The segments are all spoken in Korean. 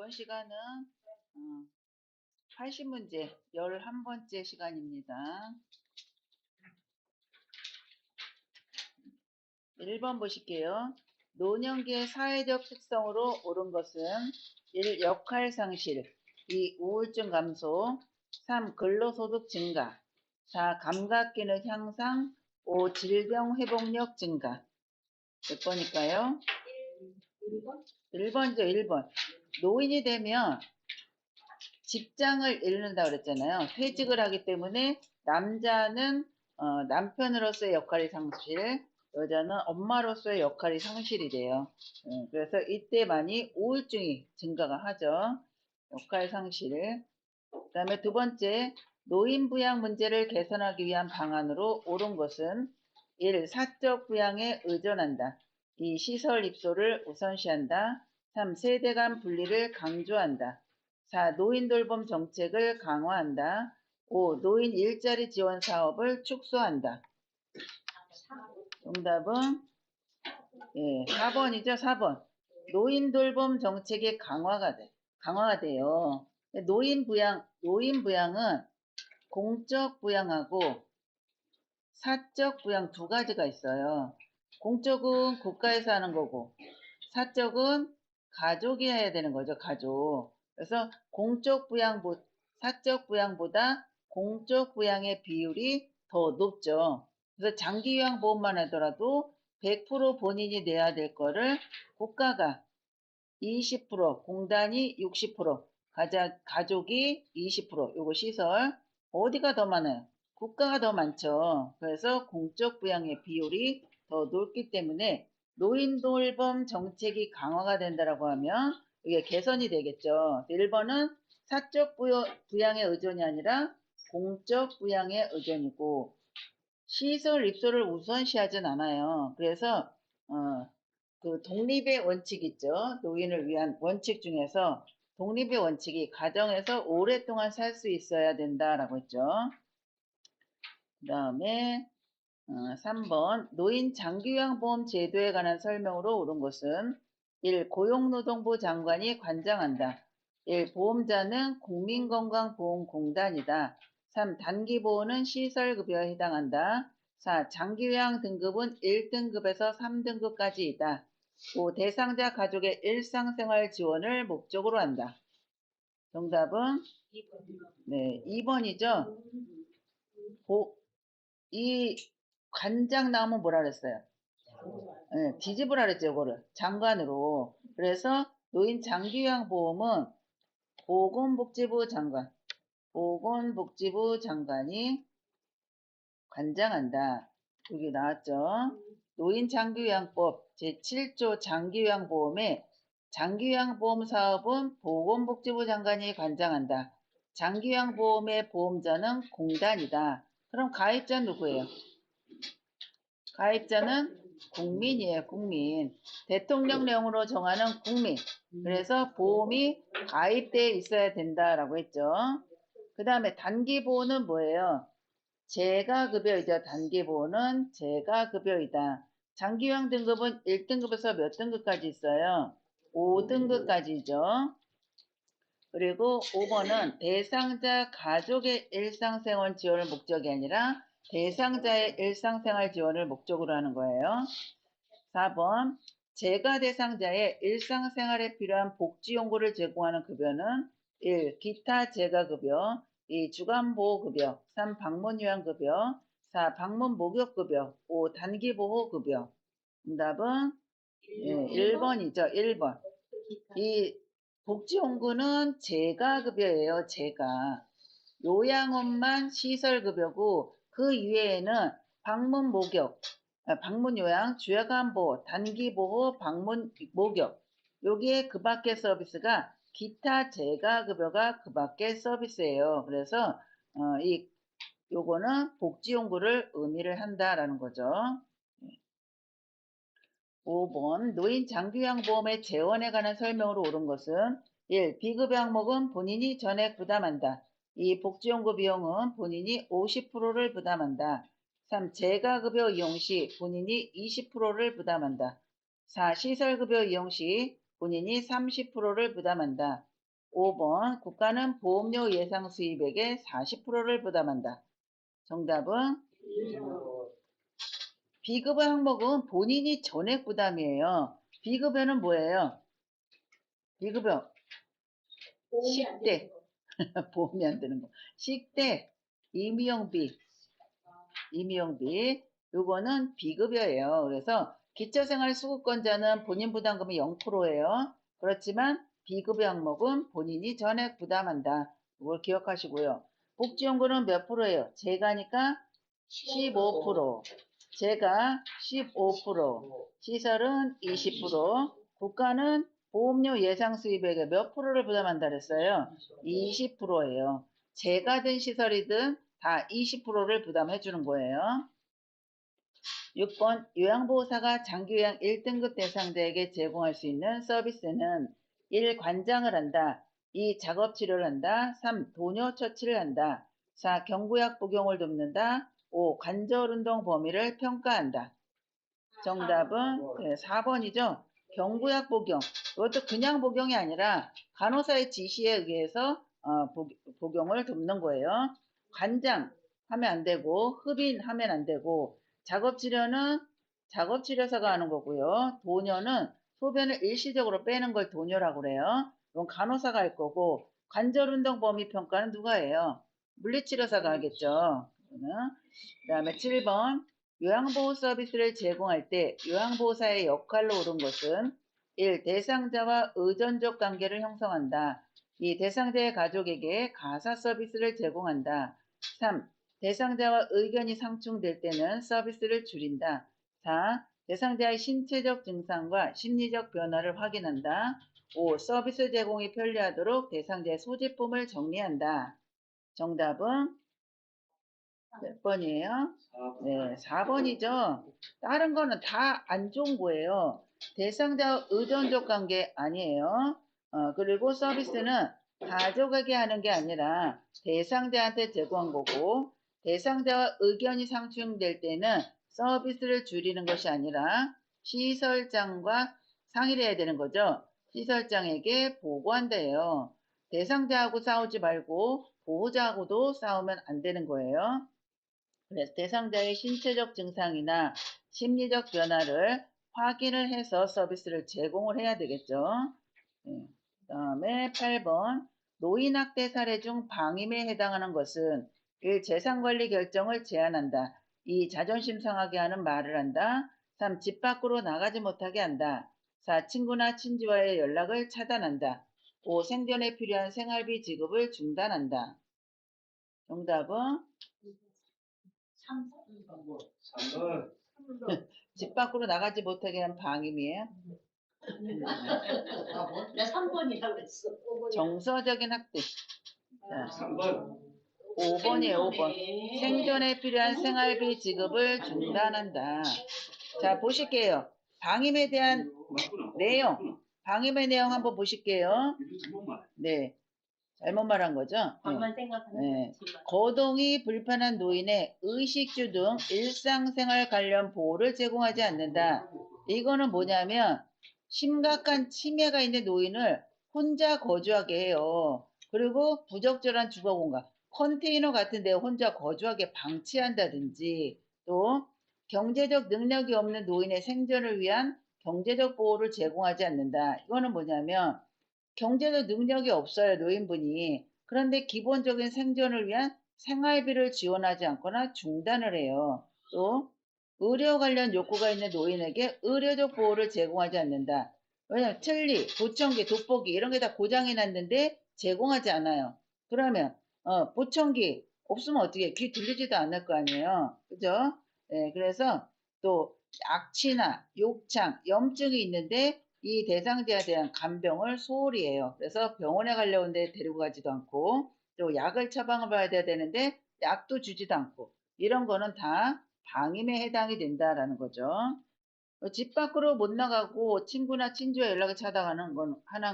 이번 시간은 80문제 11번째 시간입니다. 1번 보실게요. 노년기의 사회적 특성으로 옳은 것은 1. 역할상실, 2. 우울증 감소, 3. 근로소득 증가, 4. 감각기능 향상, 5. 질병 회복력 증가. 몇 번일까요? 1번이죠. 1번. 노인이 되면 직장을 잃는다고 그랬잖아요. 퇴직을 하기 때문에 남자는 남편으로서의 역할이 상실, 여자는 엄마로서의 역할이 상실이 돼요. 그래서 이때 많이 우울증이 증가가 하죠. 역할 상실. 그 다음에 두 번째, 노인 부양 문제를 개선하기 위한 방안으로 옳은 것은 1. 사적 부양에 의존한다. 2. 시설 입소를 우선시한다. 3. 세대 간 분리를 강조한다. 4. 노인 돌봄 정책을 강화한다. 5. 노인 일자리 지원 사업을 축소한다. 정답은 4번이죠. 4번. 노인 돌봄 정책이 강화가 돼요. 노인 부양은 공적 부양하고 사적 부양 두 가지가 있어요. 공적은 국가에서 하는 거고, 사적은 가족이 해야 되는 거죠. 가족. 그래서 사적 부양보다 공적 부양의 비율이 더 높죠. 그래서 장기 요양 보험만 하더라도 100% 본인이 내야 될 거를 국가가 20%, 공단이 60%, 가족이 20%, 요거 시설. 어디가 더 많아요? 국가가 더 많죠. 그래서 공적 부양의 비율이 더 높기 때문에 노인 돌봄 정책이 강화가 된다라고 하면 이게 개선이 되겠죠. 1번은 사적 부양의 의존이 아니라 공적 부양의 의존이고, 시설 입소를 우선시하진 않아요. 그래서 그 독립의 원칙 있죠. 노인을 위한 원칙 중에서 독립의 원칙이 가정에서 오랫동안 살 수 있어야 된다라고 했죠. 그 다음에 3번 노인 장기요양보험 제도에 관한 설명으로 옳은 것은 1. 고용노동부 장관이 관장한다. 1. 보험자는 국민건강보험공단이다. 3. 단기보호는 시설급여에 해당한다. 4. 장기요양 등급은 1등급에서 3등급까지이다. 5. 대상자 가족의 일상생활 지원을 목적으로 한다. 정답은 2번이죠. 이 관장 나오면 뭐라 그랬어요? 뒤집으라 그랬죠, 이거를. 장관으로. 그래서 노인 장기요양보험은 보건복지부 장관이 관장한다. 여기 나왔죠. 노인 장기요양법 제7조 장기요양보험에 장기요양보험 사업은 보건복지부 장관이 관장한다. 장기요양보험의 보험자는 공단이다. 그럼 가입자 누구예요? 가입자는 국민이에요. 국민. 대통령령으로 정하는 국민. 그래서 보험이 가입되어 있어야 된다라고 했죠. 그 다음에 단기보호는 뭐예요? 재가급여이죠. 단기보호는 재가급여이다. 장기요양 등급은 1등급에서 몇 등급까지 있어요? 5등급까지죠. 그리고 5번은 대상자 가족의 일상생활 지원을 목적이 아니라 대상자의 일상생활 지원을 목적으로 하는 거예요. 4번 재가 대상자의 일상생활에 필요한 복지용고를 제공하는 급여는 1. 기타 재가급여, 2. 주간보호급여, 3. 방문요양급여, 4. 방문목욕급여, 5. 단기보호급여. 정답은 1번이죠. 1번. 이 복지용구는 재가급여예요. 요양원만 시설급여고 그 이외에는 방문목욕, 방문요양, 주야간보호, 단기보호, 방문목욕 여기에 그 밖의 서비스가 기타 재가급여가 그 밖의 서비스예요. 그래서 요거는 복지용구를 의미를 한다라는 거죠. 5번 노인 장기요양보험의 재원에 관한 설명으로 옳은 것은 1. 비급여 항목은 본인이 전액 부담한다. 2. 복지용구 비용은 본인이 50%를 부담한다. 3. 재가급여 이용 시 본인이 20%를 부담한다. 4. 시설급여 이용 시 본인이 30%를 부담한다. 5번 국가는 보험료 예상 수입액의 40%를 부담한다. 정답은 비급여 항목은 본인이 전액 부담이에요. 비급여는 뭐예요? 비급여 식대 보험이 안 되는 거. 식대 임용비 요거는 비급여예요. 그래서 기초생활수급권자는 본인 부담금이 0%예요. 그렇지만 비급여 항목은 본인이 전액 부담한다. 이걸 기억하시고요. 복지연금은 몇 프로예요? 제가니까 15%, 제가 15%, 시설은 20%, 국가는 보험료 예상 수입액의 몇 프로를 부담한다 그랬어요? 20%예요. 제가든 시설이든 다 20%를 부담해 주는 거예요. 6번 요양보호사가 장기요양 1등급 대상자에게 제공할 수 있는 서비스는 1. 관장을 한다. 2. 작업치료를 한다. 3. 도뇨 처치를 한다. 4. 경구약 복용을 돕는다. 5. 관절운동 범위를 평가한다. 정답은 4번이죠. 경구약 복용. 이것도 그냥 복용이 아니라 간호사의 지시에 의해서 복용을 돕는 거예요. 관장 하면 안 되고 흡인하면 안 되고 작업치료는 작업치료사가 하는 거고요. 도뇨는 소변을 일시적으로 빼는 걸 도뇨라고 그래요. 이건 간호사가 할 거고 관절운동 범위 평가는 누가 해요? 물리치료사가 하겠죠. 그 다음에 7번 요양보호 서비스를 제공할 때 요양보호사의 역할로 옳은 것은 1. 대상자와 의존적 관계를 형성한다. 2. 대상자의 가족에게 가사 서비스를 제공한다. 3. 대상자와 의견이 상충될 때는 서비스를 줄인다. 4. 대상자의 신체적 증상과 심리적 변화를 확인한다. 5. 서비스 제공이 편리하도록 대상자의 소지품을 정리한다. 정답은 몇 번이에요? 네, 4번이죠. 다른 거는 다 안 좋은 거예요. 대상자와 의존적 관계 아니에요. 그리고 서비스는 가족에게 하는 게 아니라 대상자한테 제공한 거고, 대상자와 의견이 상충될 때는 서비스를 줄이는 것이 아니라 시설장과 상의를 해야 되는 거죠. 시설장에게 보고한대요. 대상자하고 싸우지 말고 보호자하고도 싸우면 안 되는 거예요. 그래서 대상자의 신체적 증상이나 심리적 변화를 확인을 해서 서비스를 제공을 해야 되겠죠. 네. 다음에 8번 노인학대 사례 중 방임에 해당하는 것은 1. 재산관리 결정을 제한한다. 2. 자존심 상하게 하는 말을 한다. 3. 집 밖으로 나가지 못하게 한다. 4. 친구나 친지와의 연락을 차단한다. 5. 생존에 필요한 생활비 지급을 중단한다. 정답은 3번. 집 밖으로 나가지 못하게 한 방임이에요. 나 3번이라고 했어. 정서적인 학대. 3번. 5번이에요, 5번. 생존에 필요한 생활비 지급을 중단한다. 자, 보실게요. 방임에 대한 내용. 방임의 내용 한번 보실게요. 네. 잘못 말한 거죠? 방만 생각하는 네. 거지만. 거동이 불편한 노인의 의식주 등 일상생활 관련 보호를 제공하지 않는다. 이거는 뭐냐면 심각한 치매가 있는 노인을 혼자 거주하게 해요. 그리고 부적절한 주거 공간, 컨테이너 같은 데 혼자 거주하게 방치한다든지 또 경제적 능력이 없는 노인의 생존을 위한 경제적 보호를 제공하지 않는다. 이거는 뭐냐면 경제적 능력이 없어요, 노인분이. 그런데 기본적인 생존을 위한 생활비를 지원하지 않거나 중단을 해요. 또 의료 관련 욕구가 있는 노인에게 의료적 보호를 제공하지 않는다. 왜냐하면 틀니, 보청기, 돋보기 이런 게 다 고장이 났는데 제공하지 않아요. 그러면 보청기 없으면 어떻게 귀 들리지도 않을 거 아니에요. 그죠? 네, 그래서 또 악취나 욕창, 염증이 있는데 이 대상자에 대한 간병을 소홀히 해요. 그래서 병원에 가려는데 데리고 가지도 않고 또 약을 처방을 받아야 되는데 약도 주지도 않고 이런 거는 다 방임에 해당이 된다라는 거죠. 집 밖으로 못 나가고 친구나 친지와 연락을 하는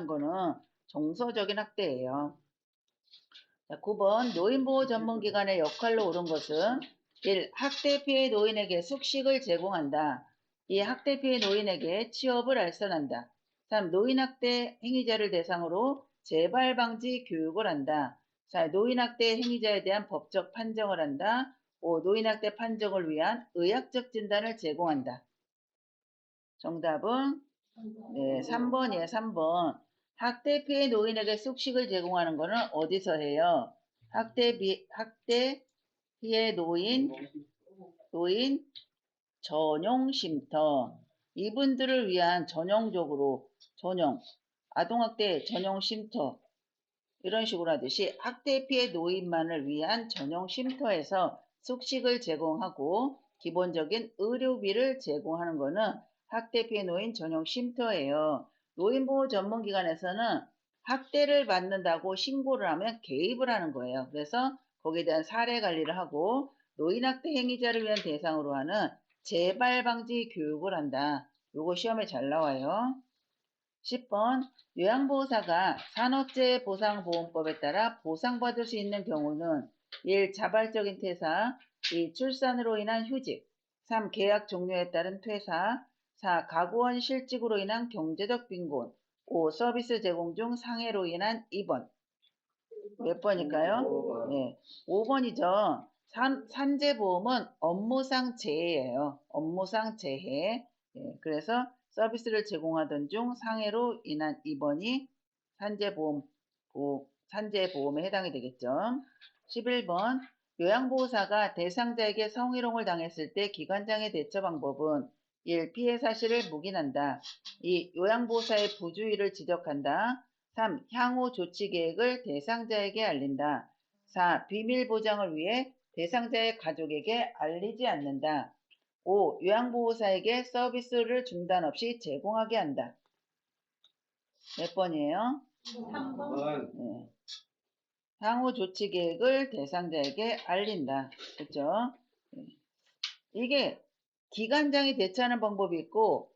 거는 정서적인 학대예요. 자, 9번 노인보호 전문기관의 역할로 옳은 것은 1. 학대 피해 노인에게 숙식을 제공한다. 2. 학대 피해 노인에게 취업을 알선한다. 3. 노인학대 행위자를 대상으로 재발 방지 교육을 한다. 4. 노인학대 행위자에 대한 법적 판정을 한다. 5. 노인학대 판정을 위한 의학적 진단을 제공한다. 정답은 네, 3번이에요. 3번. 학대 피해 노인에게 숙식을 제공하는 것은 어디서 해요? 학대 피해 노인 전용 쉼터. 이분들을 위한 전용 아동학대 전용 쉼터 이런 식으로 하듯이 학대 피해 노인만을 위한 전용 쉼터에서 숙식을 제공하고 기본적인 의료비를 제공하는 것은 학대 피해 노인 전용 쉼터예요. 노인보호 전문기관에서는 학대를 받는다고 신고를 하면 개입을 하는 거예요. 그래서 거기에 대한 사례 관리를 하고 노인학대 행위자를 위한 대상으로 하는 재발 방지 교육을 한다. 요거 시험에 잘 나와요. 10번 요양보호사가 산업재해보상보험법에 따라 보상받을 수 있는 경우는 1. 자발적인 퇴사 2. 출산으로 인한 휴직 3. 계약 종료에 따른 퇴사 4. 가구원 실직으로 인한 경제적 빈곤 5. 서비스 제공 중 상해로 인한 입원. 몇 번일까요? 네, 5번이죠. 산재보험은 업무상 재해예요. 업무상 재해. 예, 그래서 서비스를 제공하던 중 상해로 인한 입원이 산재보험에 해당이 되겠죠. 11번 요양보호사가 대상자에게 성희롱을 당했을 때 기관장의 대처 방법은 1. 피해 사실을 묵인한다. 2. 요양보호사의 부주의를 지적한다. 3. 향후 조치 계획을 대상자에게 알린다. 4. 비밀 보장을 위해 대상자의 가족에게 알리지 않는다. 5. 요양보호사에게 서비스를 중단 없이 제공하게 한다. 몇 번이에요? 3번. 네. 향후 조치 계획을 대상자에게 알린다. 그렇죠? 네. 이게 기관장이 대처하는 방법이 있고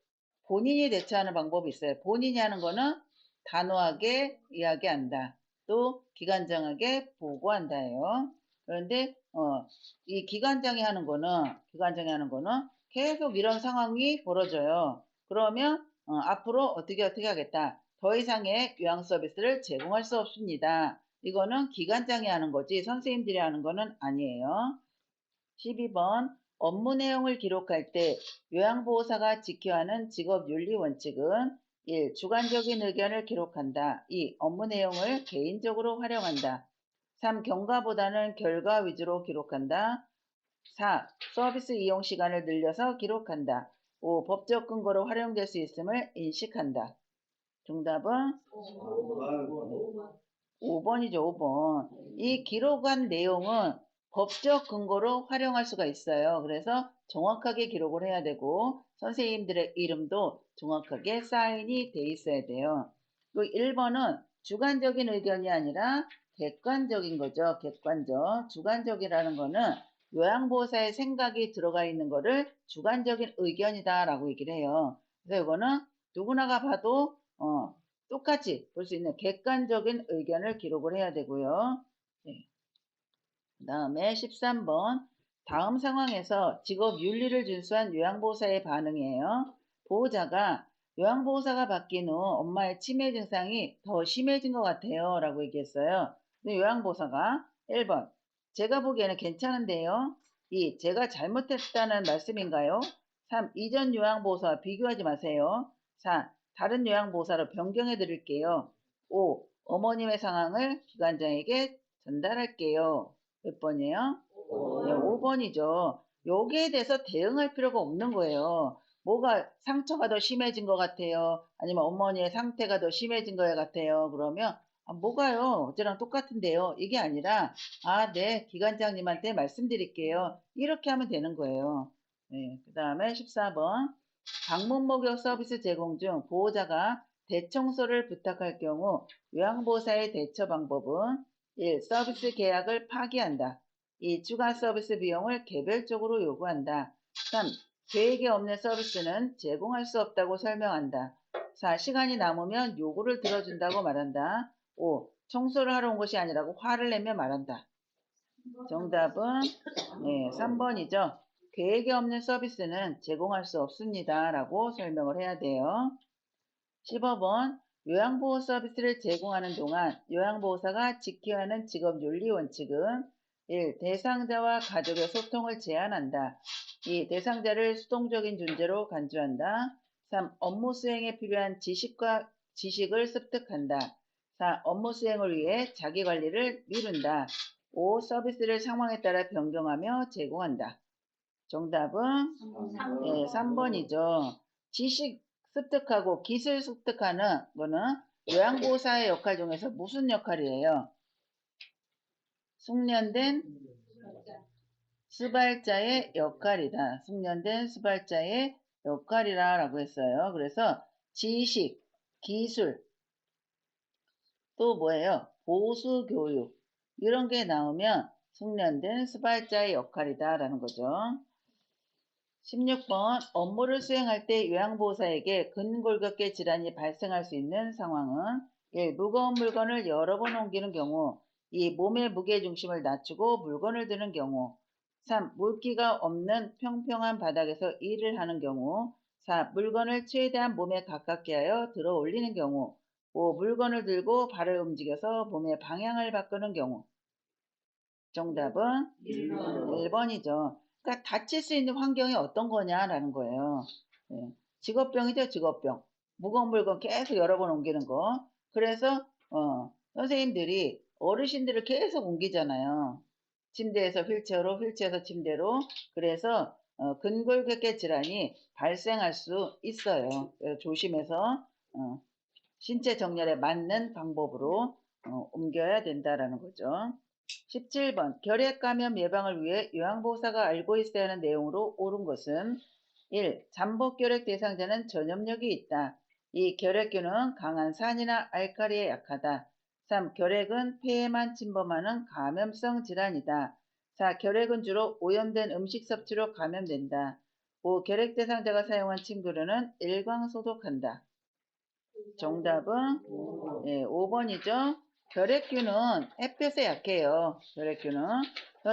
본인이 대처하는 방법이 있어요. 본인이 하는 거는 단호하게 이야기한다. 또 기관장에게 보고한다예요. 그런데 이 기관장이 하는 거는 계속 이런 상황이 벌어져요. 그러면 앞으로 어떻게 하겠다. 더 이상의 요양 서비스를 제공할 수 없습니다. 이거는 기관장이 하는 거지 선생님들이 하는 거는 아니에요. 12번 업무 내용을 기록할 때 요양보호사가 지켜야 하는 직업윤리 원칙은 1. 주관적인 의견을 기록한다. 2. 업무 내용을 개인적으로 활용한다. 3. 경과보다는 결과 위주로 기록한다. 4. 서비스 이용 시간을 늘려서 기록한다. 5. 법적 근거로 활용될 수 있음을 인식한다. 정답은 5번이죠. 5번. 이 기록한 내용은 법적 근거로 활용할 수가 있어요. 그래서 정확하게 기록을 해야 되고 선생님들의 이름도 정확하게 사인이 돼 있어야 돼요. 그 1번은 주관적인 의견이 아니라 객관적인 거죠. 객관적. 주관적이라는 거는 요양보호사의 생각이 들어가 있는 거를 주관적인 의견이다 라고 얘기를 해요. 그래서 이거는 누구나가 봐도 똑같이 볼 수 있는 객관적인 의견을 기록을 해야 되고요. 네. 그 다음에 13번 다음 상황에서 직업 윤리를 준수한 요양보호사의 반응이에요. 보호자가 요양보호사가 바뀐 후 엄마의 치매 증상이 더 심해진 것 같아요 라고 얘기했어요. 근데 요양보호사가 1번 제가 보기에는 괜찮은데요. 2. 제가 잘못했다는 말씀인가요? 3. 이전 요양보호사와 비교하지 마세요. 4. 다른 요양보호사로 변경해 드릴게요. 5. 어머님의 상황을 기관장에게 전달할게요. 몇 번이에요? 네, 5번이죠. 여기에 대해서 대응할 필요가 없는 거예요. 뭐가 상처가 더 심해진 것 같아요. 아니면 어머니의 상태가 더 심해진 것 같아요. 그러면 뭐가요? 어제랑 똑같은데요. 이게 아니라 네, 기관장님한테 말씀드릴게요. 이렇게 하면 되는 거예요. 네, 그 다음에 14번 방문 목욕 서비스 제공 중 보호자가 대청소를 부탁할 경우 요양보호사의 대처 방법은 1. 서비스 계약을 파기한다. 2. 추가 서비스 비용을 개별적으로 요구한다. 3. 계획에 없는 서비스는 제공할 수 없다고 설명한다. 4. 시간이 남으면 요구를 들어준다고 말한다. 5. 청소를 하러 온 것이 아니라고 화를 내며 말한다. 정답은 3번이죠. 계획에 없는 서비스는 제공할 수 없습니다. 라고 설명을 해야 돼요. 15번 요양보호 서비스를 제공하는 동안 요양보호사가 지켜야 하는 직업윤리 원칙은 1. 대상자와 가족의 소통을 제한한다. 2. 대상자를 수동적인 존재로 간주한다. 3. 업무 수행에 필요한 지식을 습득한다. 4. 업무 수행을 위해 자기관리를 미룬다. 5. 서비스를 상황에 따라 변경하며 제공한다. 정답은 3번이죠. 지식 습득하고 기술 습득하는 거는 요양보호사의 역할 중에서 무슨 역할이에요? 숙련된 수발자의 역할이다. 숙련된 수발자의 역할이라고 했어요. 그래서 지식, 기술, 또 뭐예요? 보수교육 이런 게 나오면 숙련된 수발자의 역할이다라는 거죠. 16번 업무를 수행할 때 요양보호사에게 근골격계 질환이 발생할 수 있는 상황은 1. 무거운 물건을 여러 번 옮기는 경우 2. 몸의 무게중심을 낮추고 물건을 드는 경우 3. 물기가 없는 평평한 바닥에서 일을 하는 경우 4. 물건을 최대한 몸에 가깝게 하여 들어 올리는 경우 5. 물건을 들고 발을 움직여서 몸의 방향을 바꾸는 경우. 정답은 1번이죠. 그러니까 다칠 수 있는 환경이 어떤 거냐라는 거예요. 네. 직업병이죠, 직업병. 무거운 물건 계속 여러 번 옮기는 거. 그래서 선생님들이 어르신들을 계속 옮기잖아요. 침대에서 휠체어로, 휠체어에서 침대로. 그래서 근골격계 질환이 발생할 수 있어요. 그래서 조심해서 신체 정렬에 맞는 방법으로 옮겨야 된다라는 거죠. 17번 결핵 감염 예방을 위해 요양보호사가 알고 있어야 하는 내용으로 옳은 것은 1. 잠복결핵 대상자는 전염력이 있다. 2. 결핵균은 강한 산이나 알칼리에 약하다. 3. 결핵은 폐에만 침범하는 감염성 질환이다. 4. 결핵은 주로 오염된 음식 섭취로 감염된다. 5. 결핵 대상자가 사용한 침구류는 일광소독한다. 정답은 5번이죠. 결핵균은 햇볕에 약해요. 결핵균은.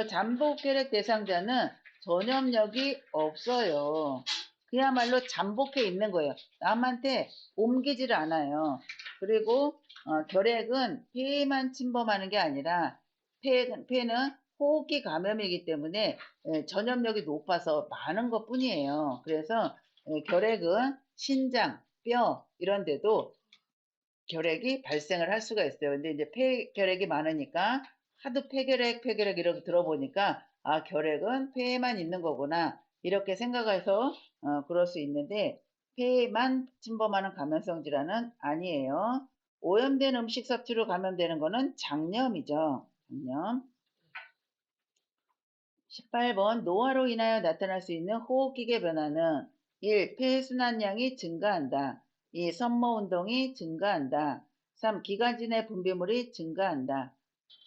잠복결핵 대상자는 전염력이 없어요. 그야말로 잠복해 있는 거예요. 남한테 옮기지를 않아요. 그리고 결핵은 폐에만 침범하는 게 아니라 폐는 호흡기 감염이기 때문에 전염력이 높아서 많은 것 뿐이에요. 그래서 결핵은 신장, 뼈 이런 데도 결핵이 발생을 할 수가 있어요. 근데 이제 폐결핵이 많으니까 하도 폐결핵 이렇게 들어보니까 아 결핵은 폐에만 있는 거구나 이렇게 생각해서 그럴 수 있는데 폐에만 침범하는 감염성 질환은 아니에요. 오염된 음식 섭취로 감염되는 거는 장염이죠. 장염. 18번 노화로 인하여 나타날 수 있는 호흡기계 변화는 1. 폐순환량이 증가한다. 2. 섬모운동이 증가한다. 3. 기관지 내 분비물이 증가한다.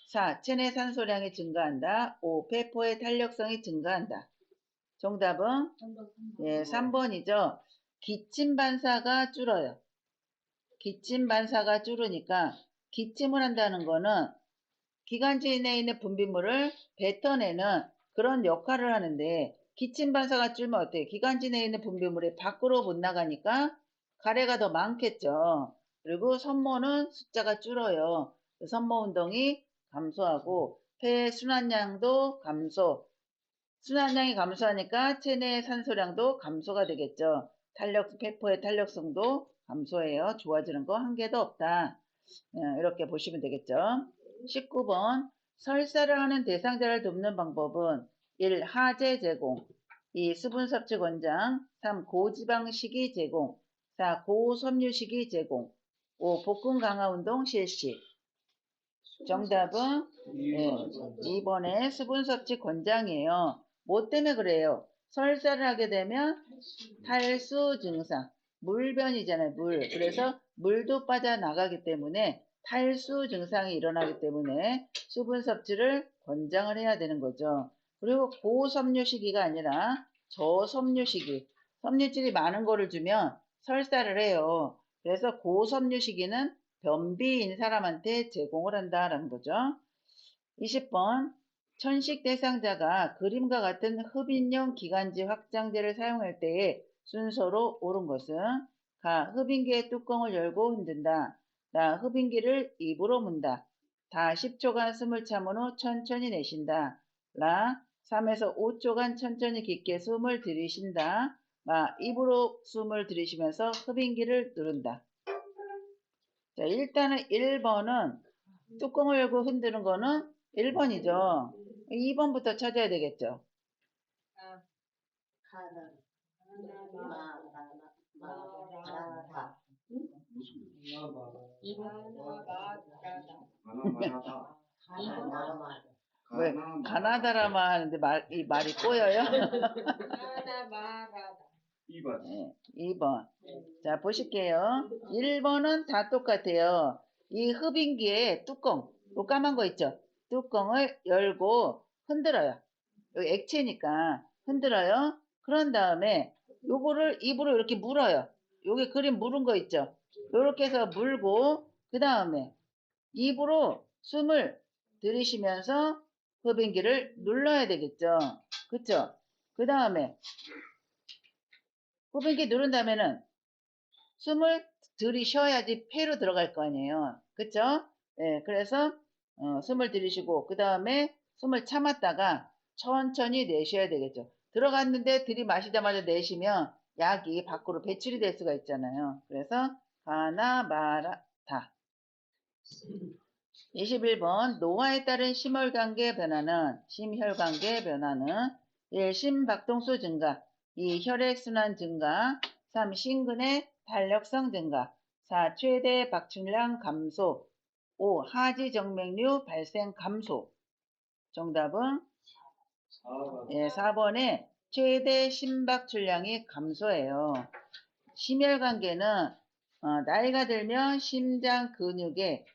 4. 체내 산소량이 증가한다. 5. 폐포의 탄력성이 증가한다. 정답은 3번이죠. 기침 반사가 줄어요. 기침 반사가 줄으니까 기침을 한다는 거는 기관지 내에 있는 분비물을 뱉어내는 그런 역할을 하는데 기침 반사가 줄면 어때요? 기관지 내에 있는 분비물이 밖으로 못 나가니까 가래가 더 많겠죠. 그리고 섬모는 숫자가 줄어요. 섬모 운동이 감소하고 폐 순환량도 감소. 순환량이 감소하니까 체내 산소량도 감소가 되겠죠. 폐포의 탄력성도 감소해요. 좋아지는 거 한 개도 없다. 이렇게 보시면 되겠죠. 19번 설사를 하는 대상자를 돕는 방법은 1. 하재 제공 2. 수분 섭취 권장 3. 고지방 식이 제공 4. 고섬유 식이 제공 5. 복근 강화 운동 실시. 정답은 2번의 수분 섭취 권장이에요. 뭐 때문에 그래요? 설사를 하게 되면 탈수 증상 물변이잖아요. 물. 그래서 물도 빠져나가기 때문에 탈수 증상이 일어나기 때문에 수분 섭취를 권장을 해야 되는 거죠. 그리고 고섬유식이가 아니라 저섬유식이 섬유질이 많은 거를 주면 설사를 해요. 그래서 고섬유식이는 변비인 사람한테 제공을 한다라는 거죠. 20번 천식 대상자가 그림과 같은 흡인용 기관지 확장제를 사용할 때의 순서로 옳은 것은 가. 흡인기의 뚜껑을 열고 흔든다. 나. 흡인기를 입으로 문다. 다. 10초간 숨을 참은 후 천천히 내쉰다. 라. 3에서 5초간 천천히 깊게 숨을 들이쉰다. 마. 입으로 숨을 들이쉬면서 흡인기를 누른다. 자, 일단은 1번은 뚜껑을 열고 흔드는 거는 1번이죠. 2번부터 찾아야 되겠죠. 가나. 마라다. 가나마라다. 이번 마라. 왜 가나다라만 하는데 이 말이 꼬여요? 마라다. 2번. 네, 2번. 자, 보실게요. 1번은 다 똑같아요. 이 흡인기에 뚜껑, 요 까만 거 있죠? 뚜껑을 열고 흔들어요. 여기 액체니까 흔들어요. 그런 다음에 요거를 입으로 이렇게 물어요. 여기 그림 물은 거 있죠? 요렇게 해서 물고 그 다음에 입으로 숨을 들이쉬면서 흡인기를 눌러야 되겠죠? 그쵸? 그 다음에 흡인기 누른 다음에는 숨을 들이쉬어야지 폐로 들어갈 거 아니에요. 그쵸? 네, 그래서 숨을 들이쉬고 그 다음에 숨을 참았다가 천천히 내쉬어야 되겠죠. 들어갔는데 들이마시자마자 내쉬면 약이 밖으로 배출이 될 수가 있잖아요. 그래서 가나 마라 다. 21번 노화에 따른 심혈관계 변화는 1. 심박동수 증가 2. 혈액순환 증가 3. 심근의 탄력성 증가 4. 최대 박출량 감소 5. 하지정맥류 발생 감소. 정답은 4번. 예, 4번에 최대 심박출량이 감소해요. 심혈관계는 나이가 들면 심장 근육의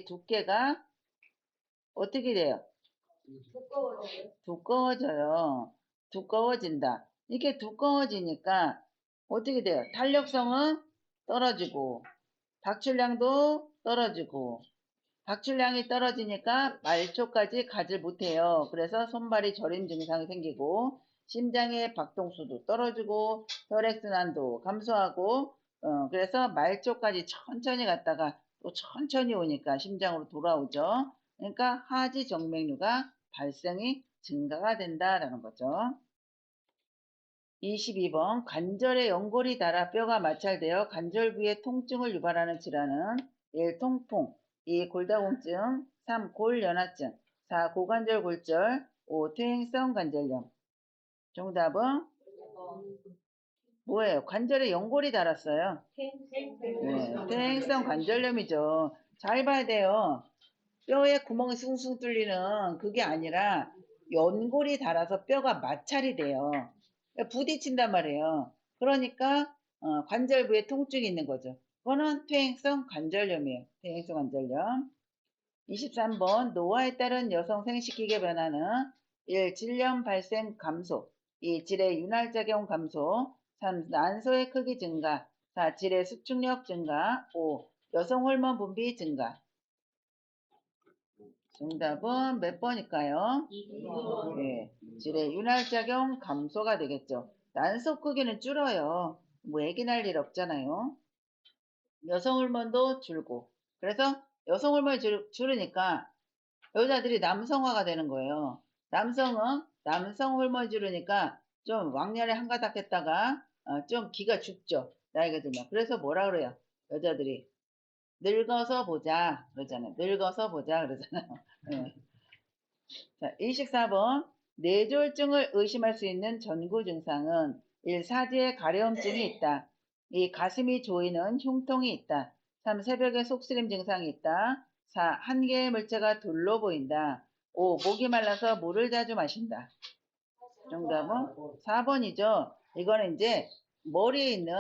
두께가 어떻게 돼요? 두꺼워져요. 두꺼워진다. 이게 두꺼워지니까 어떻게 돼요? 탄력성은 떨어지고 박출량도 떨어지고 박출량이 떨어지니까 말초까지 가지 못해요. 그래서 손발이 저림 증상이 생기고 심장의 박동수도 떨어지고 혈액순환도 감소하고 그래서 말초까지 천천히 갔다가 또 천천히 오니까 심장으로 돌아오죠. 그러니까 하지정맥류가 발생이 증가가 된다라는 거죠. 22번 관절에 연골이 닳아 뼈가 마찰되어 관절 부위의 통증을 유발하는 질환은 1. 통풍 2. 골다공증 3. 골연화증 4. 고관절 골절 5. 퇴행성 관절염. 정답은 뭐예요? 관절에 연골이 닳았어요. 네, 퇴행성 관절염이죠. 잘 봐야 돼요. 뼈에 구멍이 숭숭 뚫리는 그게 아니라 연골이 닳아서 뼈가 마찰이 돼요. 부딪힌단 말이에요. 그러니까 관절부에 통증이 있는 거죠. 그거는 퇴행성 관절염이에요. 퇴행성 관절염. 23번 노화에 따른 여성 생식기계 변화는 1. 질염 발생 감소 2. 질의 윤활작용 감소 3. 난소의 크기 증가 4. 질의 수축력 증가 5. 여성 호르몬 분비 증가. 정답은 몇 번일까요? 네, 질의 윤활작용 감소가 되겠죠. 난소 크기는 줄어요. 뭐 애기 날 일 없잖아요. 여성 호르몬도 줄고. 그래서 여성 호르몬이 줄으니까 여자들이 남성화가 되는 거예요. 남성은 남성 호르몬이 줄으니까 좀 왕년에 한가닥 했다가 좀 기가 죽죠. 나이가 들면. 그래서 뭐라 그래요? 여자들이 늙어서 보자 그러잖아요. 늙어서 보자 그러잖아요. 네. 자, 24번 뇌졸중을 의심할 수 있는 전구 증상은 1. 사지에 가려움증이 있다. 2. 가슴이 조이는 흉통이 있다. 3. 새벽에 속쓰림 증상이 있다. 4. 한 개의 물체가 둘로 보인다. 5. 목이 말라서 물을 자주 마신다. 정답은 4번이죠. 이거는 이제 머리에 있는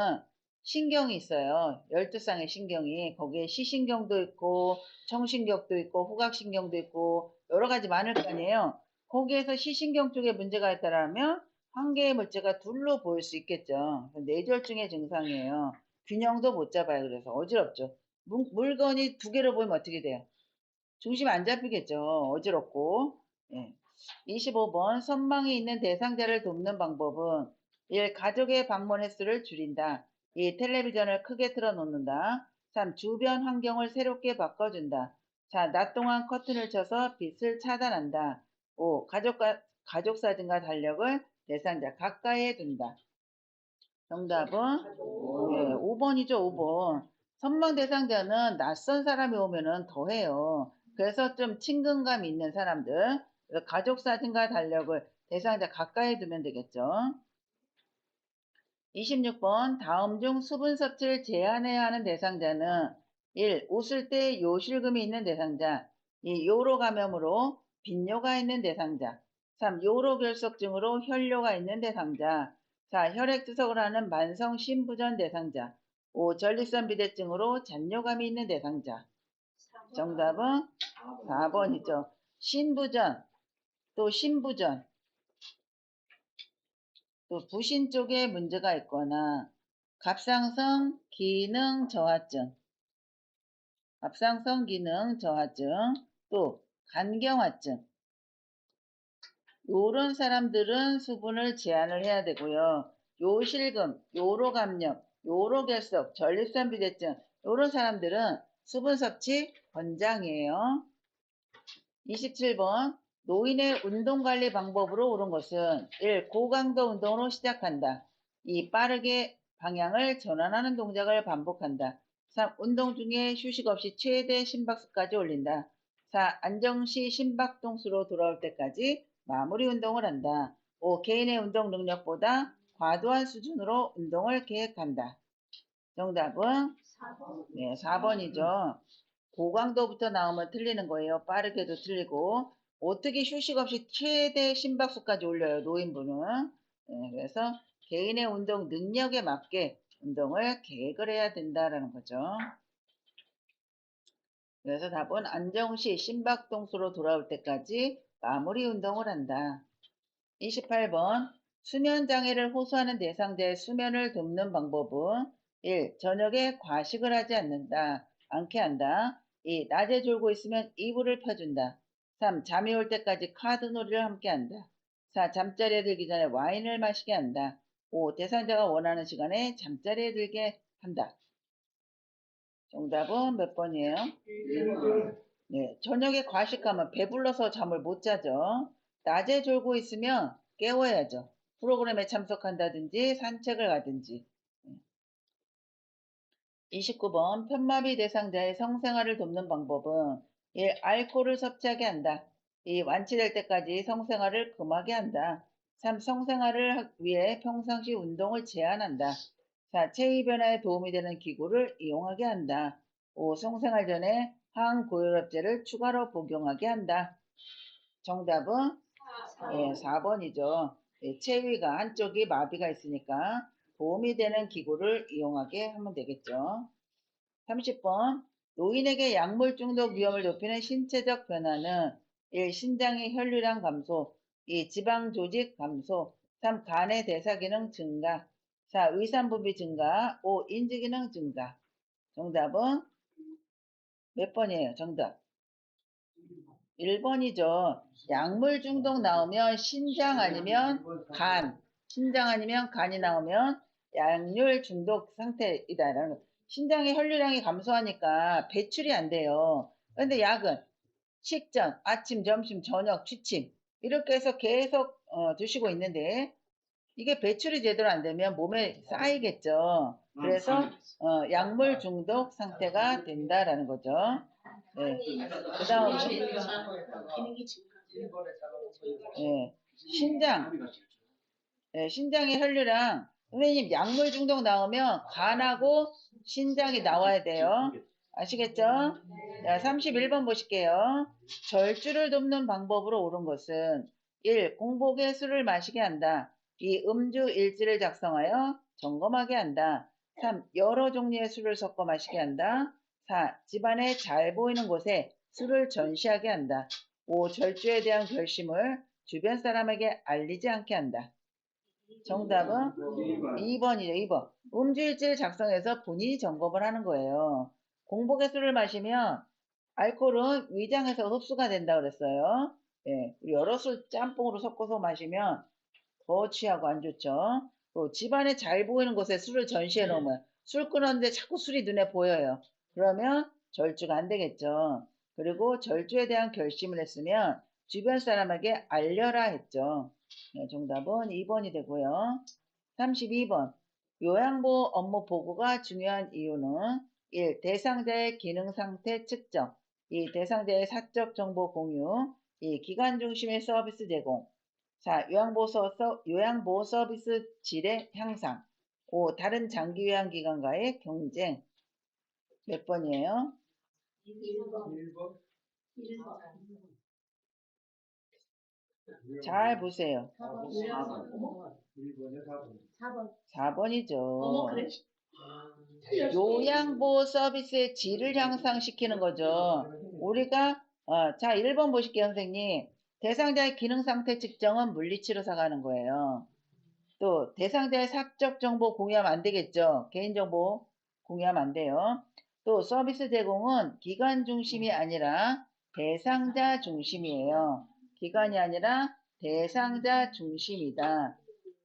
신경이 있어요. 12쌍의 신경이. 거기에 시신경도 있고 청신경도 있고 후각신경도 있고 여러 가지 많을 거 아니에요. 거기에서 시신경 쪽에 문제가 있다라면 한 개의 물체가 둘로 보일 수 있겠죠. 뇌졸중의 증상이에요. 균형도 못 잡아요. 그래서 어지럽죠. 물건이 두 개로 보이면 어떻게 돼요? 중심 안 잡히겠죠. 어지럽고. 예. 25번 선망이 있는 대상자를 돕는 방법은 1. 가족의 방문 횟수를 줄인다. 이 텔레비전을 크게 틀어놓는다. 3. 주변 환경을 새롭게 바꿔준다. 자, 낮 동안 커튼을 쳐서 빛을 차단한다. 5. 가족 사진과 달력을 대상자 가까이에 둔다. 정답은 네, 5번이죠, 5번. 선망 대상자는 낯선 사람이 오면은 더해요. 그래서 좀 친근감 있는 사람들, 그래서 가족 사진과 달력을 대상자 가까이 두면 되겠죠. 26번 다음 중 수분 섭취를 제한해야 하는 대상자는 1. 웃을 때 요실금이 있는 대상자, 2. 요로 감염으로 빈뇨가 있는 대상자, 3. 요로 결석증으로 혈뇨가 있는 대상자, 4. 혈액투석을 하는 만성 신부전 대상자, 5. 전립선 비대증으로 잔뇨감이 있는 대상자. 정답은 4번이죠. 신부전, 또 신부전, 또 부신 쪽에 문제가 있거나 갑상선 기능 저하증, 갑상선 기능 저하증, 또 간경화증, 요런 사람들은 수분을 제한을 해야 되고요. 요실금, 요로감염, 요로결석, 전립선 비대증 요런 사람들은 수분 섭취 권장이에요. 27번 노인의 운동관리 방법으로 옳은 것은 1. 고강도 운동으로 시작한다. 2. 빠르게 방향을 전환하는 동작을 반복한다. 3. 운동 중에 휴식 없이 최대 심박수까지 올린다. 4. 안정시 심박동수로 돌아올 때까지 마무리 운동을 한다. 5. 개인의 운동 능력보다 과도한 수준으로 운동을 계획한다. 정답은 4번. 4번이죠. 고강도부터 나오면 틀리는 거예요. 빠르게도 틀리고 어떻게 휴식 없이 최대 심박수까지 올려요. 노인분은. 네, 그래서 개인의 운동 능력에 맞게 운동을 계획을 해야 된다라는 거죠. 그래서 답은 안정시 심박동수로 돌아올 때까지 마무리 운동을 한다. 28번 수면 장애를 호소하는 대상자의 수면을 돕는 방법은 1. 저녁에 과식을 하지 않게 한다. 2. 낮에 졸고 있으면 이불을 펴준다. 3. 잠이 올 때까지 카드놀이를 함께 한다. 4. 잠자리에 들기 전에 와인을 마시게 한다. 5. 대상자가 원하는 시간에 잠자리에 들게 한다. 정답은 몇 번이에요? 네, 저녁에 과식하면 배불러서 잠을 못 자죠. 낮에 졸고 있으면 깨워야죠. 프로그램에 참석한다든지 산책을 가든지. 29번 편마비 대상자의 성생활을 돕는 방법은 1. 알코올을 섭취하게 한다. 2. 완치될 때까지 성생활을 금하게 한다. 3. 성생활을 위해 평상시 운동을 제한한다. 4. 체위 변화에 도움이 되는 기구를 이용하게 한다. 5. 성생활 전에 항고혈압제를 추가로 복용하게 한다. 정답은 4번이죠. 체위가 한쪽이 마비가 있으니까 도움이 되는 기구를 이용하게 하면 되겠죠. 30번 노인에게 약물 중독 위험을 높이는 신체적 변화는 1. 신장의 혈류량 감소, 2. 지방 조직 감소, 3. 간의 대사 기능 증가, 4. 의산 분비 증가, 5. 인지 기능 증가. 정답은 몇 번이에요? 정답 1번이죠. 약물 중독 나오면 신장 아니면 간이 나오면 약물 중독 상태이다라는 거. 신장의 혈류량이 감소하니까 배출이 안 돼요. 그런데 약은 식전, 아침, 점심, 저녁, 취침 이렇게 해서 계속 드시고 있는데 이게 배출이 제대로 안 되면 몸에 쌓이겠죠. 그래서 약물 중독 상태가 된다라는 거죠. 네. 그 다음에 신장, 신장의 혈류량 선생님 약물 중독 나오면 간하고 신장이 나와야 돼요. 아시겠죠? 자, 31번 보실게요. 절주를 돕는 방법으로 옳은 것은 1. 공복에 술을 마시게 한다. 2. 음주 일지를 작성하여 점검하게 한다. 3. 여러 종류의 술을 섞어 마시게 한다. 4. 집안에 잘 보이는 곳에 술을 전시하게 한다. 5. 절주에 대한 결심을 주변 사람에게 알리지 않게 한다. 정답은 2번이에요. 2번. 음주일지를 작성해서 본인이 점검을 하는 거예요. 공복에 술을 마시면 알코올은 위장에서 흡수가 된다고 그랬어요. 예, 여러 술 짬뽕으로 섞어서 마시면 더 취하고 안 좋죠. 집안에 잘 보이는 곳에 술을 전시해 놓으면 술 끊었는데 자꾸 술이 눈에 보여요. 그러면 절주가 안 되겠죠. 그리고 절주에 대한 결심을 했으면 주변 사람에게 알려라 했죠. 네, 정답은 2번이 되고요. 32번. 요양보호 업무 보고가 중요한 이유는 1. 대상자의 기능 상태 측정 2. 대상자의 사적 정보 공유 2. 기관 중심의 서비스 제공 4. 요양보호 서비스 질의 향상 5. 다른 장기 요양기관과의 경쟁 몇 번이에요? 1번. 1번. 1번. 잘 보세요. 4번. 1번에 4번. 4번. 4번이죠. 그래? 요양보호 서비스의 질을 향상시키는 거죠. 우리가 자 1번 보실게요 선생님. 대상자의 기능상태 측정은 물리치료사가 하는 거예요. 또 대상자의 사적 정보 공유하면 안 되겠죠. 개인정보 공유하면 안 돼요. 또 서비스 제공은 기관 중심이 아니라 대상자 중심이에요. 기관이 아니라 대상자 중심이다.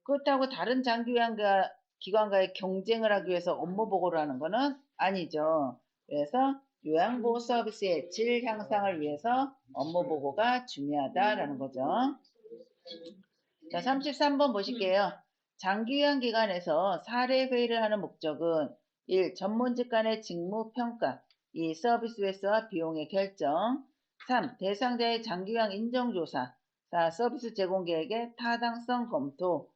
그렇다고 다른 장기요양기관과의 경쟁을 하기 위해서 업무 보고를 하는 것은 아니죠. 그래서 요양보호 서비스의 질 향상을 위해서 업무 보고가 중요하다라는 거죠. 자, 33번 보실게요. 장기요양기관에서 사례회의를 하는 목적은 1. 전문직 간의 직무평가 2. 서비스 횟수와 비용의 결정 3. 대상자의 장기요양 인정조사 4. 서비스 제공 계획의 타당성 검토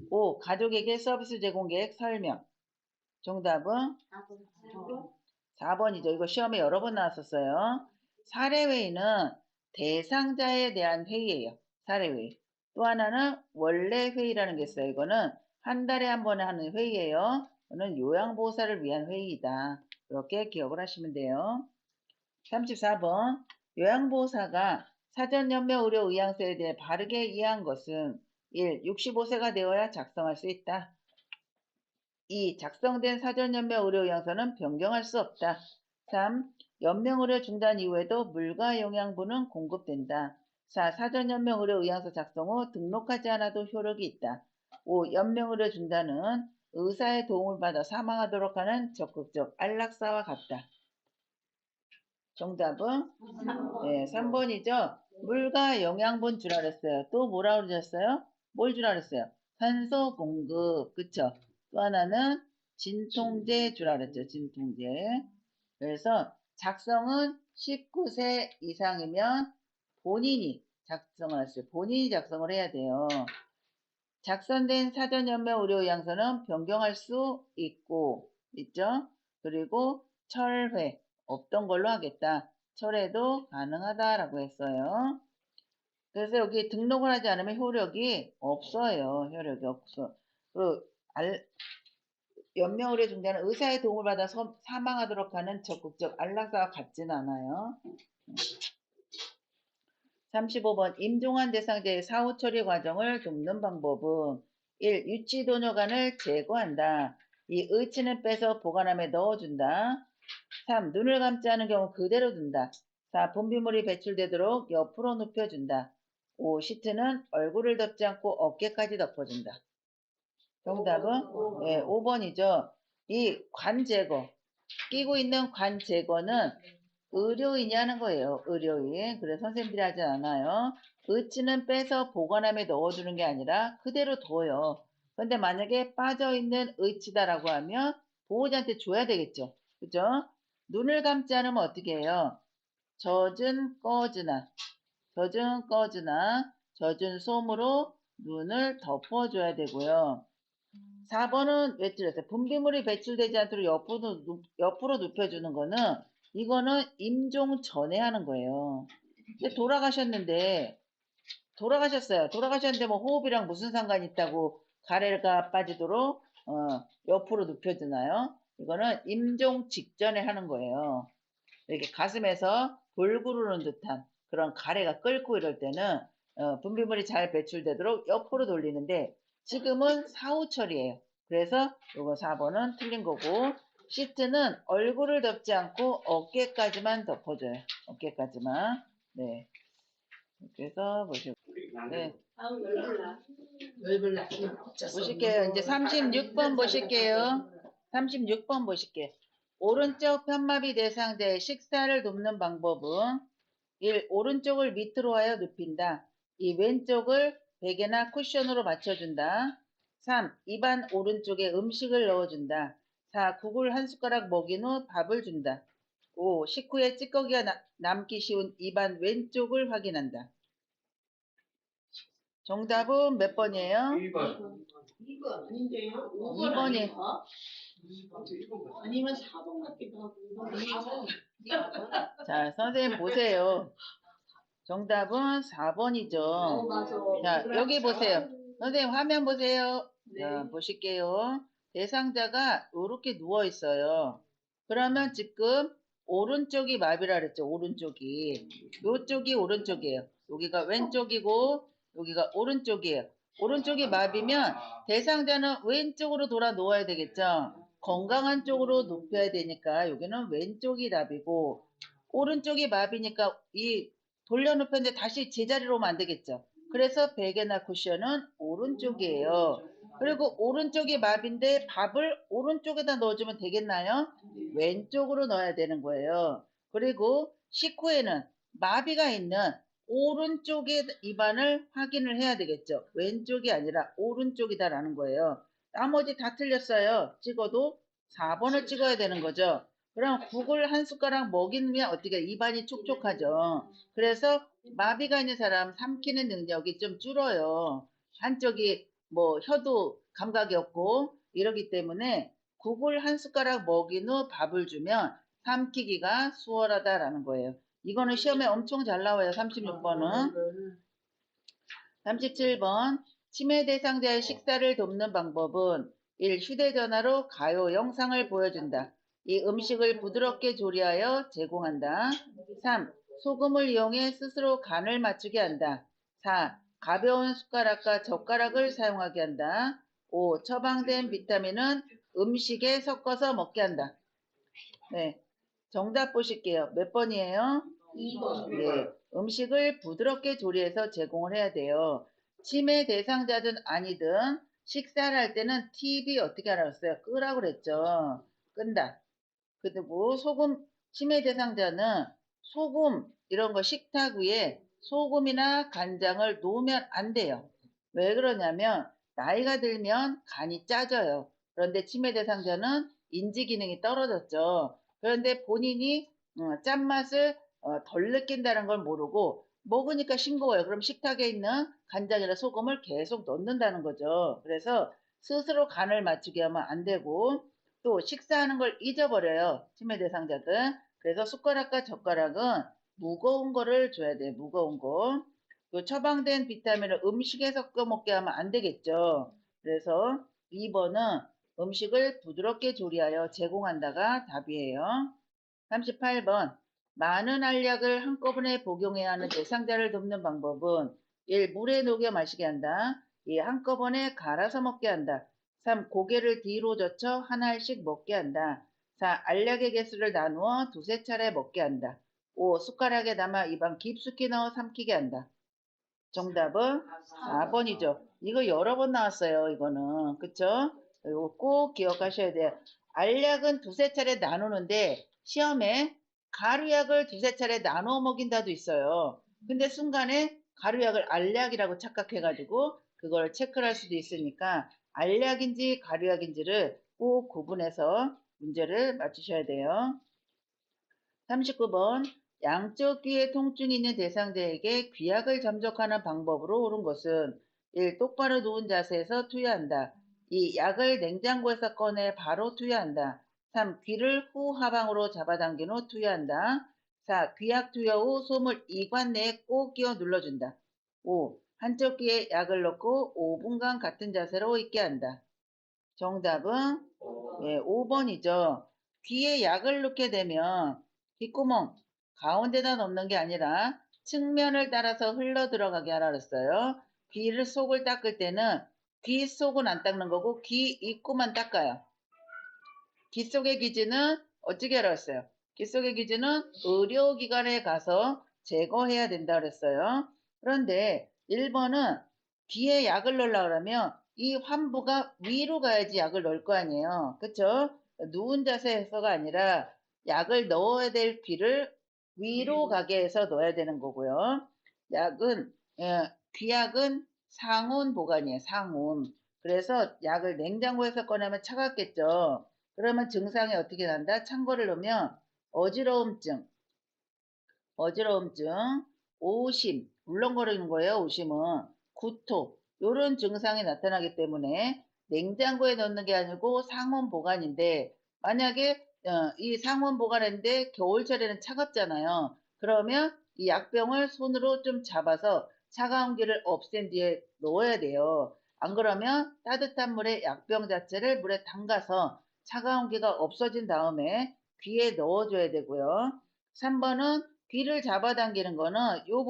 5. 가족에게 서비스 제공 계획 설명 정답은 4번. 4번이죠. 이거 시험에 여러 번 나왔었어요. 사례회의는 대상자에 대한 회의예요. 사례회의. 또 하나는 원래 회의라는 게 있어요. 이거는 한 달에 한 번에 하는 회의예요. 이거는 요양보호사를 위한 회의이다. 이렇게 기억을 하시면 돼요. 34번. 요양보호사가 사전연명의료의향서에 대해 바르게 이해한 것은 1. 65세가 되어야 작성할 수 있다. 2. 작성된 사전연명의료의향서는 변경할 수 없다. 3. 연명의료 중단 이후에도 물과 영양분은 공급된다. 4. 사전연명의료의향서 작성 후 등록하지 않아도 효력이 있다. 5. 연명의료 중단은 의사의 도움을 받아 사망하도록 하는 적극적 안락사와 같다. 정답은 3번이죠. 물과 영양분 주라 그랬어요. 또 뭐라 그러셨어요? 뭘 주라 그랬어요? 산소 공급. 그쵸? 또 하나는 진통제 주라 그랬죠. 진통제. 그래서 작성은 19세 이상이면 본인이 작성을 했어요. 본인이 작성을 해야 돼요. 작성된 사전연명 의료의향서는 변경할 수 있죠. 그리고 철회 없던 걸로 하겠다. 철회도 가능하다라고 했어요. 그래서 여기 등록을 하지 않으면 효력이 없어요. 효력이 없어. 그리고 연명의료 중단은 의사의 도움을 받아 사망하도록 하는 적극적 안락사와 같지는 않아요. 35번 임종한 대상자의 사후 처리 과정을 돕는 방법은 1. 유치도뇨관을 제거한다. 2. 의치는 빼서 보관함에 넣어준다. 3. 눈을 감지 않은 경우 그대로 둔다. 4. 분비물이 배출되도록 옆으로 눕혀준다. 5. 시트는 얼굴을 덮지 않고 어깨까지 덮어준다. 정답은 5번이죠. 이 관 제거, 끼고 있는 관 제거는 의료인이 하는 거예요. 의료인. 그래서 선생님들이 하지 않아요. 의치는 빼서 보관함에 넣어주는 게 아니라 그대로 둬요. 근데 만약에 빠져있는 의치다라고 하면 보호자한테 줘야 되겠죠. 그죠? 눈을 감지 않으면 어떻게 해요? 젖은 꺼즈나 젖은 솜으로 눈을 덮어줘야 되고요. 4번은 왜 틀렸어요? 분비물이 배출되지 않도록 옆으로 눕혀주는 거는 이거는 임종 전에 하는 거예요. 근데 돌아가셨는데 뭐 호흡이랑 무슨 상관이 있다고 가래가 빠지도록 옆으로 눕혀주나요? 이거는 임종 직전에 하는 거예요. 이렇게 가슴에서 돌 구르는 듯한 그런 가래가 끓고 이럴 때는 분비물이 잘 배출되도록 옆으로 돌리는데 지금은 사후 처리예요. 그래서 이거 4번은 틀린 거고 시트는 얼굴을 덮지 않고 어깨까지만 덮어줘요. 어깨까지만. 네. 그래서 보시고 네. 아우 열불나. 열불나. 보실게요. 이제 36번 보실게요. 36번 보실게요. 오른쪽 편마비 대상자의 식사를 돕는 방법은 1. 오른쪽을 밑으로 하여 눕힌다. 2. 왼쪽을 베개나 쿠션으로 맞춰준다. 3. 입안 오른쪽에 음식을 넣어준다. 4. 국을 한 숟가락 먹인 후 밥을 준다. 5. 식후에 찌꺼기가 남기 쉬운 입안 왼쪽을 확인한다. 정답은 몇 번이에요? 1번. 2번 아닌데요? 2번이. 아니면 4번 같기도 하고 2번. 자, 선생님 보세요. 정답은 4번이죠. 맞아. 자, 여기 보세요. 선생님 화면 보세요. 네. 자, 보실게요. 대상자가 이렇게 누워 있어요. 그러면 지금 오른쪽이 마비라 그랬죠. 오른쪽이. 요쪽이 오른쪽이에요. 여기가 왼쪽이고 여기가 오른쪽이에요. 오른쪽이 마비면 대상자는 왼쪽으로 돌아 누워야 되겠죠. 건강한 쪽으로 눕혀야 되니까 여기는 왼쪽이 답이고 오른쪽이 마비니까 이 돌려눕혔는데 다시 제자리로 오면 안 되겠죠. 그래서 베개나 쿠션은 오른쪽이에요. 그리고 오른쪽이 마비인데 밥을 오른쪽에다 넣어주면 되겠나요? 왼쪽으로 넣어야 되는 거예요. 그리고 식후에는 마비가 있는 오른쪽의 입안을 확인을 해야 되겠죠. 왼쪽이 아니라 오른쪽이다라는 거예요. 나머지 다 틀렸어요. 찍어도 4번을 찍어야 되는 거죠. 그럼 국을 한 숟가락 먹이면 어떻게 입안이 촉촉하죠. 그래서 마비가 있는 사람 삼키는 능력이 좀 줄어요. 한쪽이 뭐 혀도 감각이 없고 이러기 때문에 국을 한 숟가락 먹인 후 밥을 주면 삼키기가 수월하다라는 거예요. 이거는 시험에 엄청 잘 나와요. 36번은. 37번 치매 대상자의 식사를 돕는 방법은 1. 휴대전화로 가요 영상을 보여준다. 2. 음식을 부드럽게 조리하여 제공한다. 3. 소금을 이용해 스스로 간을 맞추게 한다. 4. 가벼운 숟가락과 젓가락을 사용하게 한다. 5. 처방된 비타민은 음식에 섞어서 먹게 한다. 네, 정답 보실게요. 몇 번이에요? 2번. 네, 음식을 부드럽게 조리해서 제공을 해야 돼요. 치매 대상자든 아니든 식사를 할 때는 TV 어떻게 알았어요? 끄라고 그랬죠. 끈다. 그리고 소금, 치매 대상자는 소금 이런 거 식탁 위에 소금이나 간장을 놓으면 안 돼요. 왜 그러냐면 나이가 들면 간이 짜져요. 그런데 치매 대상자는 인지 기능이 떨어졌죠. 그런데 본인이 짠맛을 덜 느낀다는 걸 모르고 먹으니까 싱거워요. 그럼 식탁에 있는 간장이나 소금을 계속 넣는다는 거죠. 그래서 스스로 간을 맞추게 하면 안 되고 또 식사하는 걸 잊어버려요. 치매 대상자들. 그래서 숟가락과 젓가락은 무거운 거를 줘야 돼요. 무거운 거. 또 처방된 비타민을 음식에 섞어 먹게 하면 안 되겠죠. 그래서 2번은 음식을 부드럽게 조리하여 제공한다가 답이에요. 38번 많은 알약을 한꺼번에 복용해야 하는 대상자를 돕는 방법은 1. 물에 녹여 마시게 한다. 2. 한꺼번에 갈아서 먹게 한다. 3. 고개를 뒤로 젖혀 한 알씩 먹게 한다. 4. 알약의 개수를 나누어 두세 차례 먹게 한다. 5. 숟가락에 담아 입안 깊숙이 넣어 삼키게 한다. 정답은 4번이죠. 이거 여러 번 나왔어요. 이거는. 그쵸? 이거 꼭 기억하셔야 돼요. 알약은 두세 차례 나누는데 시험에 가루약을 두세 차례 나눠 먹인다도 있어요. 근데 순간에 가루약을 알약이라고 착각해가지고 그걸 체크를 할 수도 있으니까 알약인지 가루약인지를 꼭 구분해서 문제를 맞추셔야 돼요. 39번 양쪽 귀에 통증이 있는 대상자에게 귀약을 점적하는 방법으로 옳은 것은 1. 똑바로 누운 자세에서 투여한다. 2. 약을 냉장고에서 꺼내 바로 투여한다. 3. 귀를 후 하방으로 잡아당긴 후 투여한다. 4. 귀약 투여 후 솜을 이관 내에 꼭 끼워 눌러준다. 5. 한쪽 귀에 약을 넣고 5분간 같은 자세로 있게 한다. 정답은 5번이죠. 귀에 약을 넣게 되면 귓구멍 가운데다 넣는 게 아니라 측면을 따라서 흘러 들어가게 하라 그랬어요. 귀를 속을 닦을 때는 귀 속은 안 닦는 거고 귀 입구만 닦아요. 귀 속의 기지는 어떻게 알았어요? 귀 속의 기지는 의료기관에 가서 제거해야 된다 그랬어요. 그런데 1번은 귀에 약을 넣으려고 그러면 이 환부가 위로 가야지 약을 넣을 거 아니에요. 그쵸? 누운 자세에서가 아니라 약을 넣어야 될 귀를 위로 가게 해서 넣어야 되는 거고요. 약은, 귀약은 상온 보관이에요. 상온. 그래서 약을 냉장고에서 꺼내면 차갑겠죠. 그러면 증상이 어떻게 난다? 찬 거를 넣으면 어지러움증, 오심, 울렁거리는 거예요. 오심은 구토, 이런 증상이 나타나기 때문에 냉장고에 넣는 게 아니고 상온 보관인데 만약에 이 상온 보관인데 겨울철에는 차갑잖아요. 그러면 이 약병을 손으로 좀 잡아서 차가운 기를 없앤 뒤에 넣어야 돼요. 안 그러면 따뜻한 물에 약병 자체를 물에 담가서 차가운 기가 없어진 다음에 귀에 넣어줘야 되고요. 3번은 귀를 잡아당기는 거는 요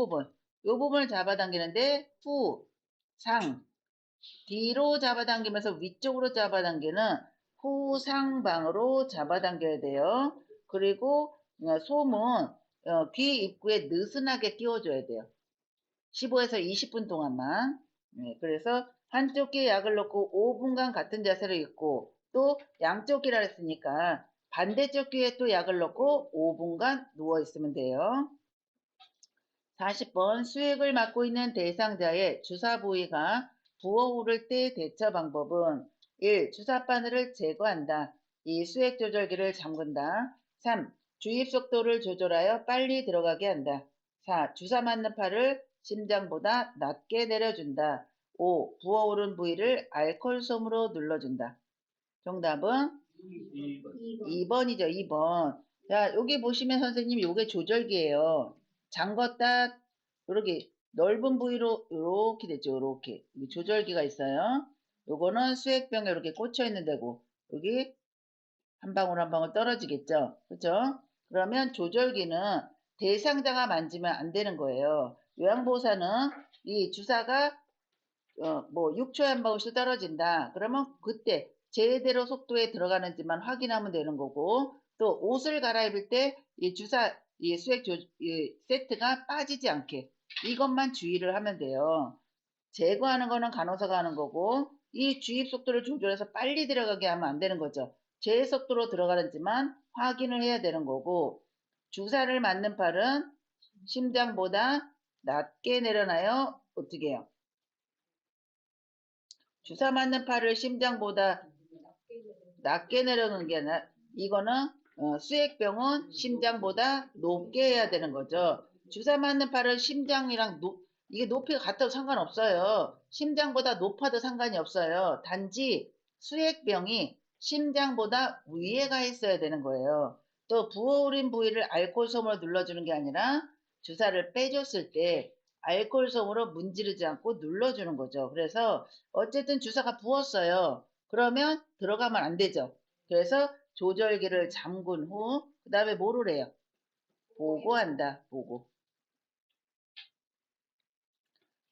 부분을 잡아당기는데 후, 상, 뒤로 잡아당기면서 위쪽으로 잡아당기는 후상방으로 잡아당겨야 돼요. 그리고 솜은 귀 입구에 느슨하게 끼워줘야 돼요. 15에서 20분 동안만. 그래서 한쪽 귀에 약을 넣고 5분간 같은 자세를 있고 또 양쪽 귀라 했으니까 반대쪽 귀에 또 약을 넣고 5분간 누워 있으면 돼요. 40번 수액을 맡고 있는 대상자의 주사 부위가 부어오를 때 대처 방법은 1. 주사 바늘을 제거한다. 2. 수액 조절기를 잠근다. 3. 주입 속도를 조절하여 빨리 들어가게 한다. 4. 주사 맞는 팔을 심장보다 낮게 내려준다. 5. 부어오른 부위를 알코올솜으로 눌러준다. 정답은 2번이죠. 2번. 자, 여기 보시면 선생님 요게 조절기예요. 잠궜다 요렇게 넓은 부위로 요렇게 됐죠. 요렇게. 여기 조절기가 있어요. 요거는 수액병에 이렇게 꽂혀 있는 데고 여기 한 방울 한 방울 떨어지겠죠. 그죠? 그러면 조절기는 대상자가 만지면 안 되는 거예요. 요양보호사는 이 주사가 뭐 6초에 한 방울씩 떨어진다. 그러면 그때 제대로 속도에 들어가는지만 확인하면 되는 거고 또 옷을 갈아입을 때 이 주사 이 이 세트가 빠지지 않게 이것만 주의를 하면 돼요. 제거하는 거는 간호사가 하는 거고 이 주입 속도를 조절해서 빨리 들어가게 하면 안 되는 거죠. 제 속도로 들어가는지만 확인을 해야 되는 거고 주사를 맞는 팔은 심장보다 낮게 내려놔요. 어떻게 해요? 주사 맞는 팔을 심장보다 낮게 내려놓는 게 아니라 이거는 수액병은 심장보다 높게 해야 되는 거죠. 주사 맞는 팔은 심장이랑 이게 높이가 같아도 상관없어요. 심장보다 높아도 상관이 없어요. 단지 수액병이 심장보다 위에 가 있어야 되는 거예요. 또 부어오른 부위를 알코올솜으로 눌러주는 게 아니라 주사를 빼줬을 때 알코올솜으로 문지르지 않고 눌러주는 거죠. 그래서 어쨌든 주사가 부었어요. 그러면 들어가면 안 되죠. 그래서 조절기를 잠근 후 그 다음에 뭐를 해요? 보고한다. 보고.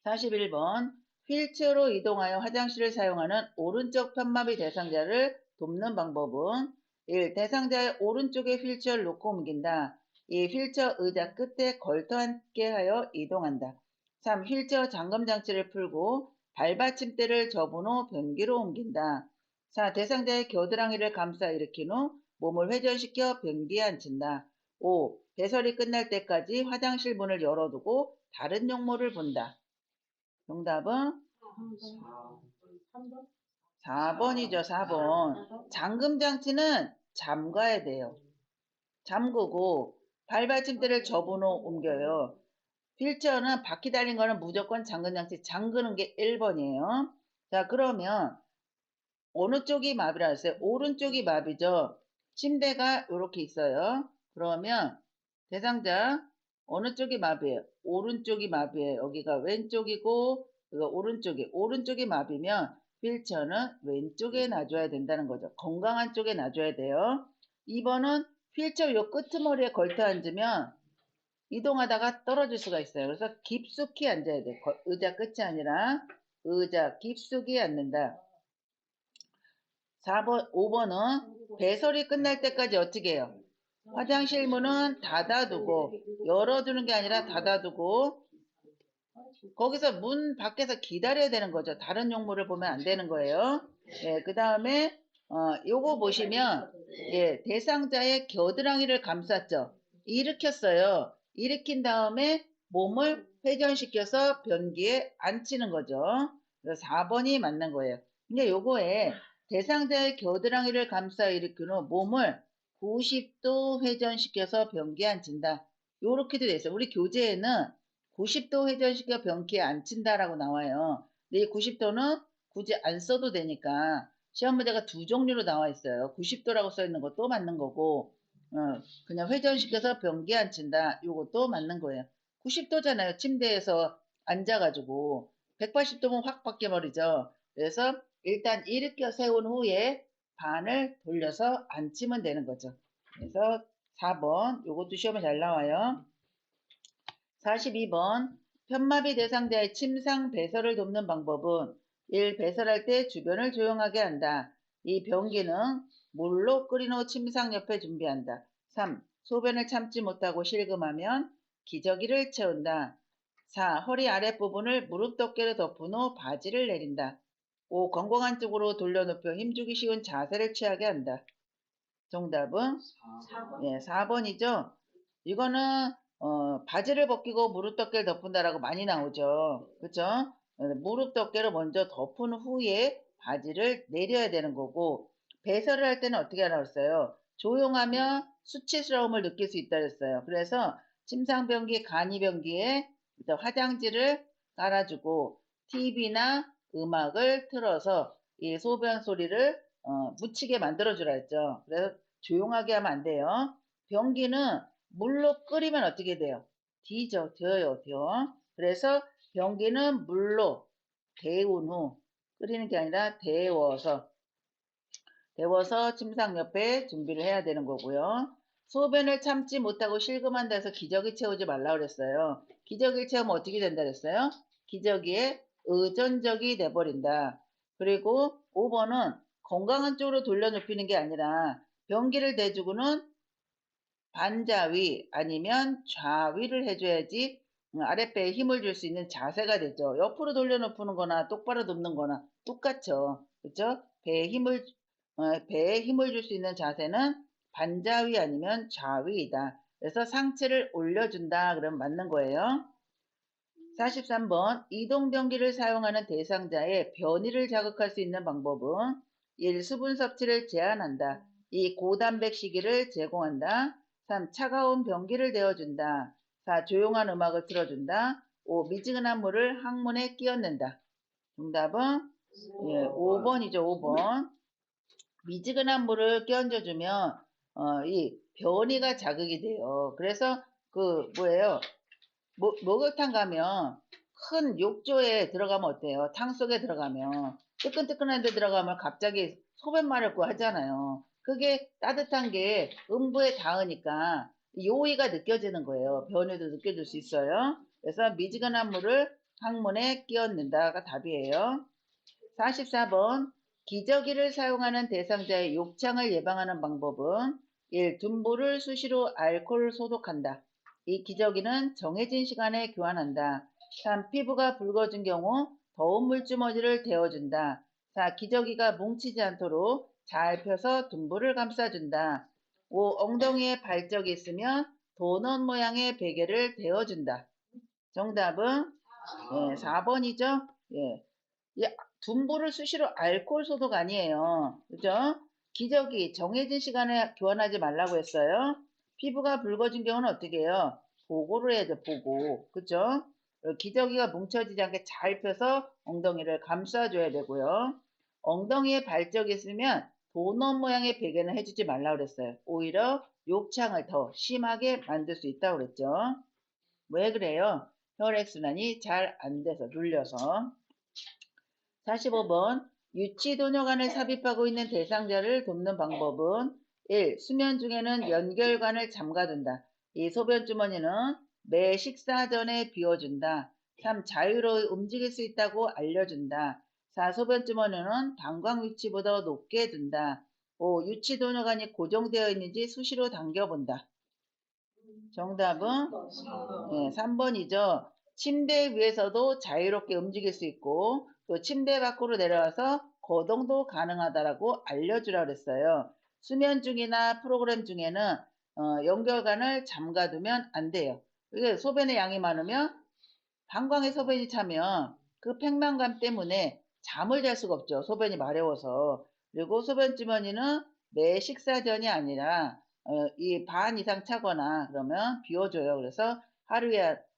41번 휠체어로 이동하여 화장실을 사용하는 오른쪽 편마비 대상자를 돕는 방법은 1. 대상자의 오른쪽에 휠체어를 놓고 옮긴다. 2. 휠체어 의자 끝에 걸터 앉게 하여 이동한다. 3. 휠체어 잠금 장치를 풀고 발받침대를 접은 후 변기로 옮긴다. 4. 대상자의 겨드랑이를 감싸 일으킨 후 몸을 회전시켜 변기에 앉힌다. 5. 배설이 끝날 때까지 화장실 문을 열어두고 다른 용모를 본다. 정답은 4번이죠. 4번. 잠금 장치는 잠가야 돼요. 잠그고 발받침대를 접은 후 옮겨요. 휠체어는 바퀴 달린 거는 무조건 잠금 장치 잠그는 게 1번이에요. 자, 그러면 어느 쪽이 마비라 했어요? 오른쪽이 마비죠. 침대가 이렇게 있어요. 그러면 대상자 어느 쪽이 마비예요? 오른쪽이 마비예요. 여기가 왼쪽이고 여기가 오른쪽이 마비면 휠체어는 왼쪽에 놔줘야 된다는 거죠. 건강한 쪽에 놔줘야 돼요. 2번은 휠체어 요 끄트머리에 걸터 앉으면 이동하다가 떨어질 수가 있어요. 그래서 깊숙이 앉아야 돼. 의자 끝이 아니라 의자 깊숙이 앉는다. 4번, 5번은 배설이 끝날 때까지 어떻게 해요? 화장실 문은 닫아두고 열어두는 게 아니라 닫아두고 거기서 문 밖에서 기다려야 되는 거죠. 다른 용물을 보면 안 되는 거예요. 예, 그 다음에 요거 보시면 예, 대상자의 겨드랑이를 감쌌죠. 일으켰어요. 일으킨 다음에 몸을 회전시켜서 변기에 앉히는 거죠. 그래서 4번이 맞는 거예요. 근데 요거에 대상자의 겨드랑이를 감싸 일으킨 후 몸을 90도 회전시켜서 변기에 앉힌다. 요렇게도 돼 있어요. 우리 교재에는 90도 회전시켜 변기에 앉힌다라고 나와요. 근데 이 90도는 굳이 안 써도 되니까 시험 문제가 두 종류로 나와 있어요. 90도라고 써 있는 것도 맞는 거고 그냥 회전시켜서 변기에 앉힌다. 요것도 맞는 거예요. 90도잖아요. 침대에서 앉아가지고 180도면 확 바뀌어버리죠. 그래서 일단 일으켜 세운 후에 반을 돌려서 앉히면 되는 거죠. 그래서 4번 요것도 시험에 잘 나와요. 42번 편마비 대상자의 침상 배설을 돕는 방법은 1. 배설할 때 주변을 조용하게 한다. 2. 변기는 물로 끓인 후 침상 옆에 준비한다. 3. 소변을 참지 못하고 실금하면 기저귀를 채운다. 4. 허리 아랫부분을 무릎 덮개로 덮은 후 바지를 내린다. 5. 건강한 쪽으로 돌려눕혀 힘주기 쉬운 자세를 취하게 한다. 정답은 4번. 예, 4번이죠. 이거는 바지를 벗기고 무릎 덮개를 덮는다라고 많이 나오죠. 그렇죠? 무릎 덮개를 먼저 덮은 후에 바지를 내려야 되는 거고 배설을 할 때는 어떻게 하라고 했어요? 조용하면 수치스러움을 느낄 수 있다 그랬어요. 그래서 침상변기, 간이변기에 일단 화장지를 깔아주고 TV나 음악을 틀어서 이 소변 소리를 묻히게 만들어주라 했죠. 그래서 조용하게 하면 안 돼요. 변기는 물로 끓이면 어떻게 돼요? 데워요. 그래서 변기는 물로 데운 후 끓이는 게 아니라 데워서 침상 옆에 준비를 해야 되는 거고요. 소변을 참지 못하고 실금한다 해서 기저귀 채우지 말라 그랬어요. 기저귀 채우면 어떻게 된다 그랬어요? 기저귀에 의존적이 돼버린다. 그리고 5번은 건강한 쪽으로 돌려눕히는 게 아니라 변기를 대주고는 반자위 아니면 좌위를 해줘야지 아랫배에 힘을 줄 수 있는 자세가 되죠. 옆으로 돌려놓는 거나 똑바로 눕는 거나 똑같죠. 그렇죠? 배에 힘을 줄 수 있는 자세는 반자위 아니면 좌위이다. 그래서 상체를 올려준다. 그러면 맞는 거예요. 43번 이동변기를 사용하는 대상자의 변이를 자극할 수 있는 방법은 1. 수분 섭취를 제한한다. 2. 고단백 식이를 제공한다. 3. 차가운 변기를 데워준다. 4. 조용한 음악을 틀어준다. 5. 미지근한 물을 항문에 끼얹는다. 정답은 5번이죠. 5번. 미지근한 물을 끼얹어주면 이 변이가 자극이 돼요. 그래서 뭐예요? 목욕탕 가면 큰 욕조에 들어가면 어때요? 탕 속에 들어가면 뜨끈뜨끈한 데 들어가면 갑자기 소변 마렵고 하잖아요. 그게 따뜻한 게 음부에 닿으니까 요의가 느껴지는 거예요. 변이도 느껴질 수 있어요. 그래서 미지근한 물을 항문에 끼얹는다가 답이에요. 44번 기저귀를 사용하는 대상자의 욕창을 예방하는 방법은 1. 둔부를 수시로 알코올 소독한다. 2. 기저귀는 정해진 시간에 교환한다. 3. 피부가 붉어진 경우 더운 물주머니를 데워준다. 4. 기저귀가 뭉치지 않도록 잘 펴서 둔부를 감싸준다. 5. 엉덩이에 발적이 있으면 도넛 모양의 베개를 데워준다. 정답은 4번이죠. 예. 둔부를 수시로 알코올 소독 아니에요. 그죠? 기저귀 정해진 시간에 교환하지 말라고 했어요. 피부가 붉어진 경우는 어떻게 해요? 보고를 해야 돼, 보고. 그죠? 기저귀가 뭉쳐지지 않게 잘 펴서 엉덩이를 감싸줘야 되고요. 엉덩이에 발적이 있으면 도넛 모양의 베개는 해주지 말라고 그랬어요. 오히려 욕창을 더 심하게 만들 수 있다고 그랬죠. 왜 그래요? 혈액순환이 잘 안 돼서, 눌려서. 45번 유치도뇨관을 삽입하고 있는 대상자를 돕는 방법은 1. 수면 중에는 연결관을 잠가둔다. 2. 소변주머니는 매 식사 전에 비워준다. 3. 자유로이 움직일 수 있다고 알려준다. 4. 소변주머니는 방광 위치보다 높게 둔다. 5. 유치도뇨관이 고정되어 있는지 수시로 당겨본다. 정답은 3번이죠. 침대 위에서도 자유롭게 움직일 수 있고 또 침대 밖으로 내려와서 거동도 가능하다라고 알려주라 그랬어요. 수면 중이나 프로그램 중에는 연결관을 잠가두면 안 돼요. 이게 소변의 양이 많으면 방광에 소변이 차면 그 팽만감 때문에 잠을 잘 수가 없죠. 소변이 마려워서. 그리고 소변 주머니는 매 식사 전이 아니라 이 반 이상 차거나 그러면 비워줘요. 그래서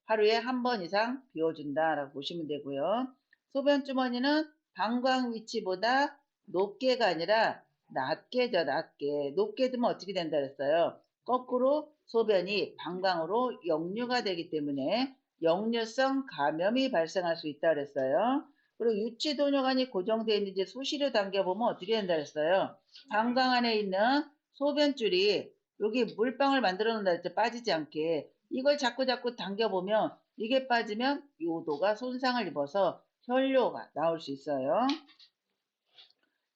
하루에 한 번 이상 비워준다라고 보시면 되고요. 소변 주머니는 방광 위치보다 높게가 아니라 낮게죠. 낮게. 높게 두면 어떻게 된다 그랬어요. 거꾸로 소변이 방광으로 역류가 되기 때문에 역류성 감염이 발생할 수 있다 그랬어요. 그리고 유치도뇨관이 고정되어 있는지 수시로 당겨보면 어떻게 된다 그랬어요. 방광 안에 있는 소변줄이 여기 물방울 만들어 놓는다 했죠. 빠지지 않게. 이걸 자꾸 당겨보면 이게 빠지면 요도가 손상을 입어서 혈뇨가 나올 수 있어요.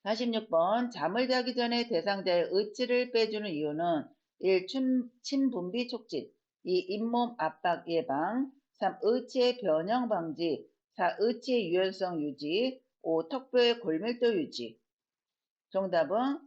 46번 잠을 자기 전에 대상자의 의치를 빼주는 이유는 1. 침분비 촉진 2. 잇몸 압박 예방 3. 의치의 변형 방지 4. 의치의 유연성 유지 5. 턱뼈의 골밀도 유지. 정답은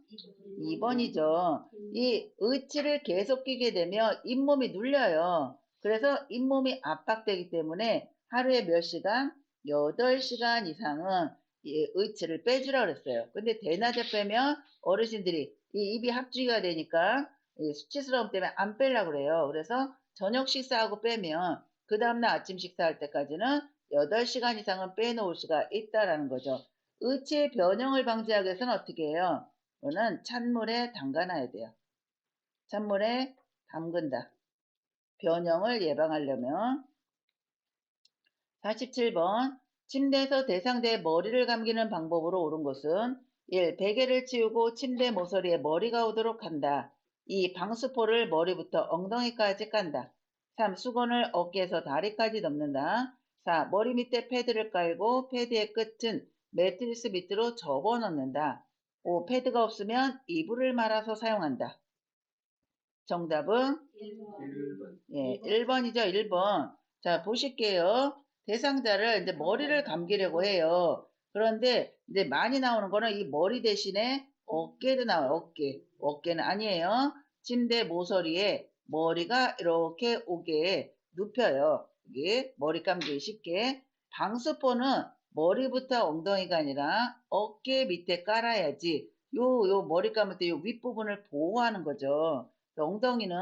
2번이죠. 이 의치를 계속 끼게 되면 잇몸이 눌려요. 그래서 잇몸이 압박되기 때문에 하루에 몇 시간? 8시간 이상은 이 의치를 빼주라 그랬어요. 근데 대낮에 빼면 어르신들이 이 입이 합주기가 되니까 수치스러움 때문에 안 빼려고 그래요. 그래서 저녁 식사하고 빼면 그 다음날 아침 식사할 때까지는 8시간 이상은 빼놓을 수가 있다라는 거죠. 의치의 변형을 방지하기 위해서는 어떻게 해요? 이거는 찬물에 담가놔야 돼요. 찬물에 담근다. 변형을 예방하려면 47번 침대에서 대상자의 머리를 감기는 방법으로 옳은 것은 1. 베개를 치우고 침대 모서리에 머리가 오도록 한다. 2. 방수포를 머리부터 엉덩이까지 깐다. 3. 수건을 어깨에서 다리까지 덮는다. 4. 머리 밑에 패드를 깔고 패드의 끝은 매트리스 밑으로 접어넣는다. 5. 패드가 없으면 이불을 말아서 사용한다. 정답은 1번. 예, 1번이죠. 1번. 자, 보실게요. 대상자를 이제 머리를 감기려고 해요. 그런데 이제 많이 나오는 거는 이 머리 대신에 어깨도 나와요. 어깨. 어깨는 아니에요. 침대 모서리에 머리가 이렇게 오게 눕혀요. 이게 머리 감기 쉽게. 방수포는 머리부터 엉덩이가 아니라 어깨 밑에 깔아야지. 요 머리 감을 때 요 윗부분을 보호하는 거죠. 엉덩이는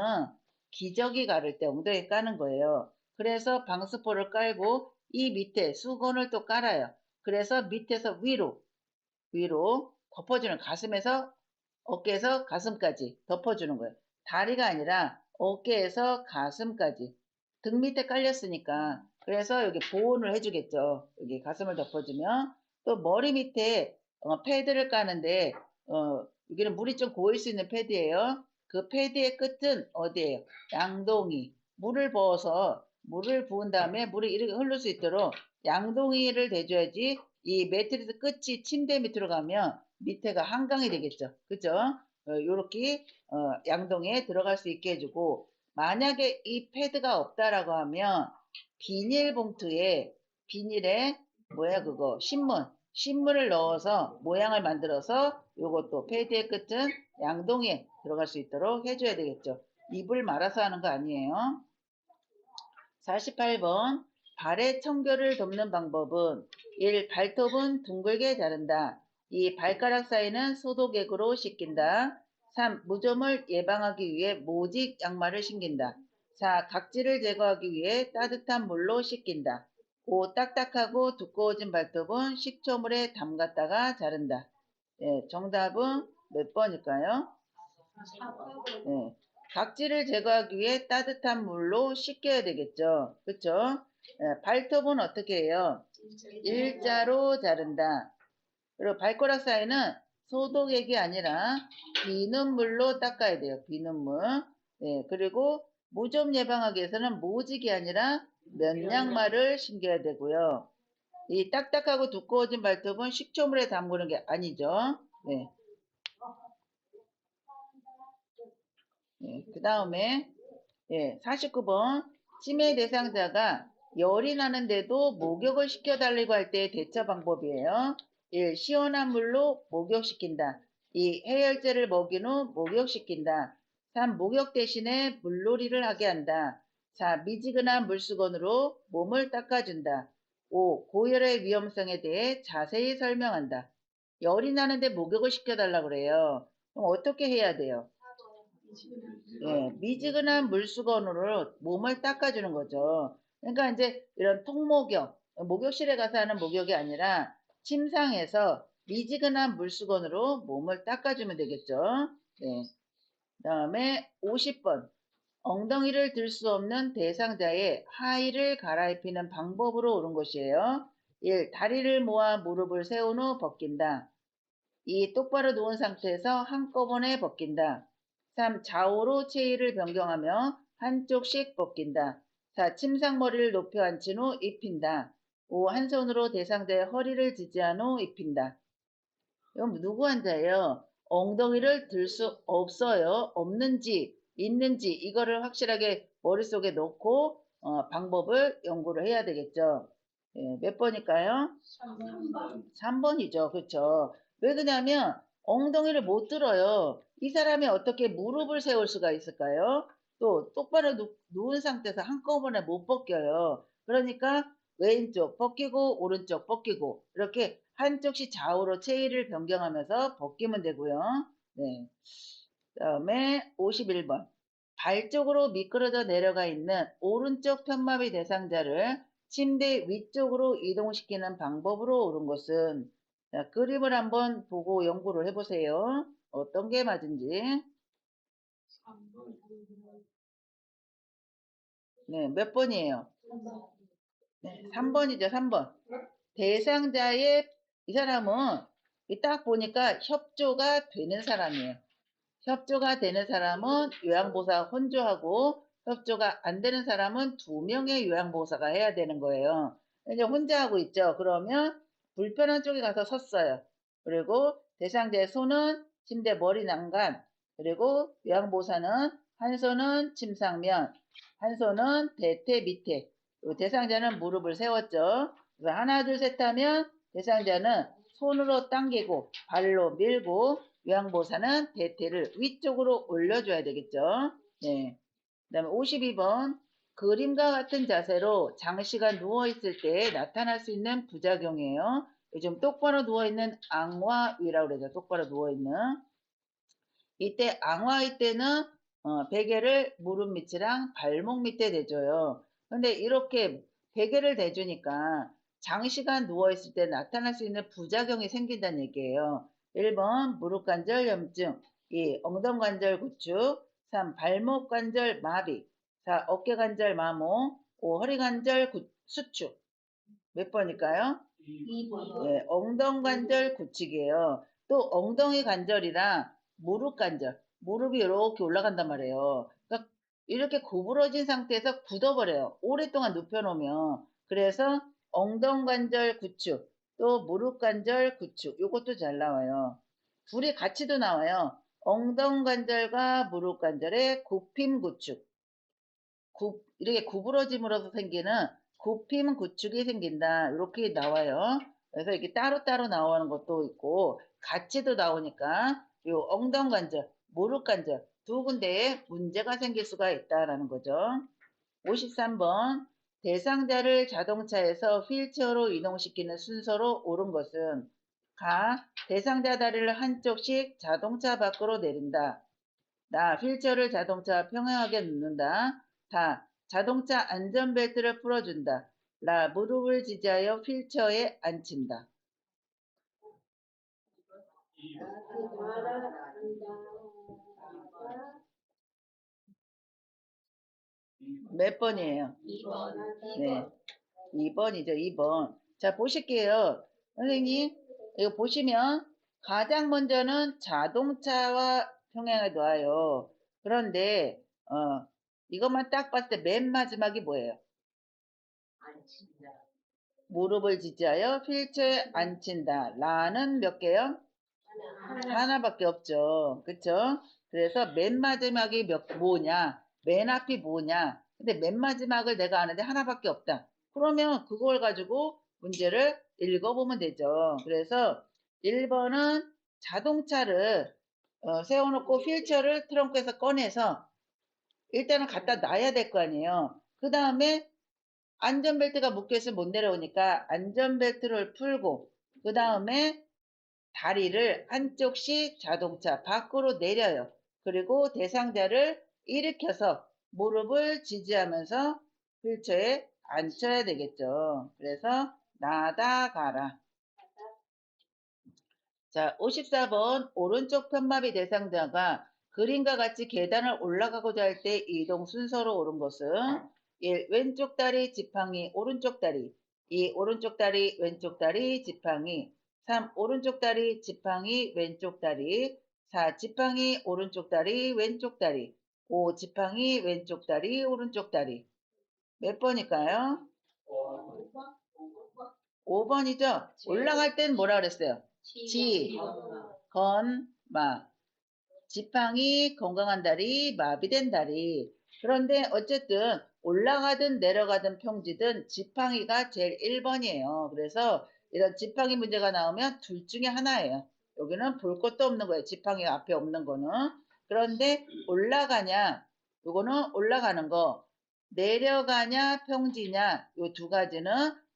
기저귀 가를 때 엉덩이 까는 거예요. 그래서 방수포를 깔고 이 밑에 수건을 또 깔아요. 그래서 밑에서 위로 덮어주는 가슴에서 어깨에서 가슴까지 덮어주는 거예요. 다리가 아니라 어깨에서 가슴까지 등 밑에 깔렸으니까 그래서 여기 보온을 해주겠죠. 여기 가슴을 덮어주면 또 머리 밑에 패드를 까는데 여기는 물이 좀 고일 수 있는 패드예요. 그 패드의 끝은 어디예요? 양동이. 물을 부어서 물을 부은 다음에 물이 이렇게 흐를 수 있도록 양동이를 대줘야지 이 매트리스 끝이 침대 밑으로 가면 밑에가 한강이 되겠죠. 그죠? 요렇게 양동이에 들어갈 수 있게 해주고 만약에 이 패드가 없다라고 하면 비닐에 뭐야 그거 신문을 넣어서 모양을 만들어서 요것도 패드의 끝은 양동이에 들어갈 수 있도록 해줘야 되겠죠. 입을 말아서 하는 거 아니에요. 48번 발의 청결을 돕는 방법은 1. 발톱은 둥글게 자른다. 2. 발가락 사이는 소독액으로 씻긴다. 3. 무좀을 예방하기 위해 모직 양말을 신긴다. 4. 각질을 제거하기 위해 따뜻한 물로 씻긴다. 5. 딱딱하고 두꺼워진 발톱은 식초물에 담갔다가 자른다. 네, 정답은 몇 번일까요? 4번. 네, 각질을 제거하기 위해 따뜻한 물로 씻겨야 되겠죠. 그렇죠? 발톱은 어떻게 해요? 일자로 자른다. 그리고 발가락 사이는 소독액이 아니라 비눗물로 닦아야 돼요. 비눗물. 네, 그리고 무좀 예방하기 위해서는 모직이 아니라 면양말을 신겨야 되고요. 이 딱딱하고 두꺼워진 발톱은 식초물에 담그는 게 아니죠. 네. 그 다음에 49번 치매 대상자가 열이 나는데도 목욕을 시켜달라고 할 때의 대처 방법이에요. 1. 시원한 물로 목욕시킨다. 2. 해열제를 먹인 후 목욕시킨다. 3. 목욕 대신에 물놀이를 하게 한다. 4. 미지근한 물수건으로 몸을 닦아준다. 5. 고열의 위험성에 대해 자세히 설명한다. 열이 나는데 목욕을 시켜달라고 그래요. 그럼 어떻게 해야 돼요? 예, 미지근한 물수건으로 몸을 닦아주는 거죠. 그러니까 이제 이런 통목욕, 목욕실에 가서 하는 목욕이 아니라 침상에서 미지근한 물수건으로 몸을 닦아주면 되겠죠. 네. 다음에 50번. 엉덩이를 들 수 없는 대상자의 하의를 갈아입히는 방법으로 옳은 것이에요. 1. 다리를 모아 무릎을 세운 후 벗긴다. 2. 똑바로 누운 상태에서 한꺼번에 벗긴다. 3. 좌우로 체위를 변경하며 한쪽씩 벗긴다. 4. 침상머리를 높여 앉힌 후 입힌다. 5. 한 손으로 대상자의 허리를 지지한 후 입힌다. 이건 누구 환자예요? 엉덩이를 들 수 없어요. 없는지 있는지 이거를 확실하게 머릿속에 넣고 방법을 연구를 해야 되겠죠. 예, 몇 번일까요? 3번. 3번이죠. 그렇죠. 왜 그러냐면 엉덩이를 못 들어요. 이 사람이 어떻게 무릎을 세울 수가 있을까요? 또 똑바로 누운 상태에서 한꺼번에 못 벗겨요. 그러니까 왼쪽 벗기고 오른쪽 벗기고 이렇게 한쪽씩 좌우로 체위를 변경하면서 벗기면 되고요. 네. 그다음에 51번. 발 쪽으로 미끄러져 내려가 있는 오른쪽 편마비 대상자를 침대 위쪽으로 이동시키는 방법으로 옳은 것은 자, 그림을 한번 보고 연구를 해보세요. 어떤 게 맞은지. 3번. 네, 몇 번이에요? 3번. 네, 3번이죠, 3번. 대상자의 이 사람은 딱 보니까 협조가 되는 사람이에요. 협조가 되는 사람은 요양보호사 혼조하고 협조가 안 되는 사람은 2명의 요양보호사가 해야 되는 거예요. 이제 혼자 하고 있죠. 그러면 불편한 쪽에 가서 섰어요. 그리고 대상자의 손은 침대 머리 난간, 그리고 요양보호사는 한 손은 침상면, 한 손은 대퇴 밑에, 그리고 대상자는 무릎을 세웠죠. 그래서 하나, 둘, 셋 하면 대상자는 손으로 당기고 발로 밀고 요양보호사는 대퇴를 위쪽으로 올려줘야 되겠죠. 네. 그 다음에 52번. 그림과 같은 자세로 장시간 누워있을 때 나타날 수 있는 부작용이에요. 요즘 똑바로 누워있는 앙화위라고 그러죠. 똑바로 누워있는. 이때 앙화위 때는 베개를 무릎 밑이랑 발목 밑에 대줘요. 근데 이렇게 베개를 대주니까 장시간 누워있을 때 나타날 수 있는 부작용이 생긴다는 얘기예요. 1번 무릎관절 염증, 2. 엉덩관절 구축, 3. 발목관절 마비, 4. 어깨관절 마모, 5. 허리관절 수축. 몇 번일까요? 2번. 예, 엉덩관절 구축이에요. 또 엉덩이 관절이랑 무릎 관절, 무릎이 이렇게 올라간단 말이에요. 그러니까 이렇게 구부러진 상태에서 굳어버려요. 오랫동안 눕혀놓으면. 그래서 엉덩관절 구축, 또 무릎 관절 구축, 이것도 잘 나와요. 둘이 같이도 나와요. 엉덩관절과 무릎 관절의 굽힘 구축. 이렇게 구부러짐으로써 생기는 굽힘 구축이 생긴다. 이렇게 나와요. 그래서 이렇게 따로따로 나오는 것도 있고 같이도 나오니까 이 엉덩관절, 무릎관절 두 군데에 문제가 생길 수가 있다라는 거죠. 53번. 대상자를 자동차에서 휠체어로 이동시키는 순서로 옳은 것은 가. 대상자 다리를 한쪽씩 자동차 밖으로 내린다. 나. 휠체어를 자동차 평행하게 놓는다. 다. 자동차 안전벨트를 풀어준다. 라. 무릎을 지지하여 휠체어에 앉힌다. 몇 번이에요? 2번. 네. 2번이죠, 2번. 자, 보실게요. 선생님, 이거 보시면 가장 먼저는 자동차와 평행해 놔요. 그런데, 이것만 딱 봤을 때 맨 마지막이 뭐예요? 앉힌다. 무릎을 지지하여 휠체어에 앉힌다. 라는 몇 개요? 하나밖에 없죠. 그쵸? 그래서 맨 마지막이 뭐냐? 맨 앞이 뭐냐? 근데 맨 마지막을 내가 아는데 하나밖에 없다. 그러면 그걸 가지고 문제를 읽어보면 되죠. 그래서 1번은 자동차를 세워놓고 휠체어를 트렁크에서 꺼내서 일단은 갖다 놔야 될 거 아니에요. 그 다음에 안전벨트가 묶여있으면 못 내려오니까 안전벨트를 풀고 그 다음에 다리를 한쪽씩 자동차 밖으로 내려요. 그리고 대상자를 일으켜서 무릎을 지지하면서 휠체어에 앉혀야 되겠죠. 그래서 나다가라. 자, 54번 오른쪽 편마비 대상자가 그림과 같이 계단을 올라가고자 할 때 이동 순서로 옳은 것은 1. 왼쪽 다리 지팡이 오른쪽 다리 2. 오른쪽 다리 왼쪽 다리 지팡이 3. 오른쪽 다리 지팡이 왼쪽 다리 4. 지팡이 오른쪽 다리 왼쪽 다리 5. 지팡이 왼쪽 다리 오른쪽 다리 몇 번일까요? 5번이죠? 올라갈 땐 뭐라 그랬어요? 지, 건, 마. 지팡이, 건강한 다리, 마비된 다리. 그런데 어쨌든 올라가든 내려가든 평지든 지팡이가 제일 1번이에요. 그래서 이런 지팡이 문제가 나오면 둘 중에 하나예요. 여기는 볼 것도 없는 거예요. 지팡이 앞에 없는 거는. 그런데 올라가냐, 요거는 올라가는 거. 내려가냐, 평지냐, 요 두 가지는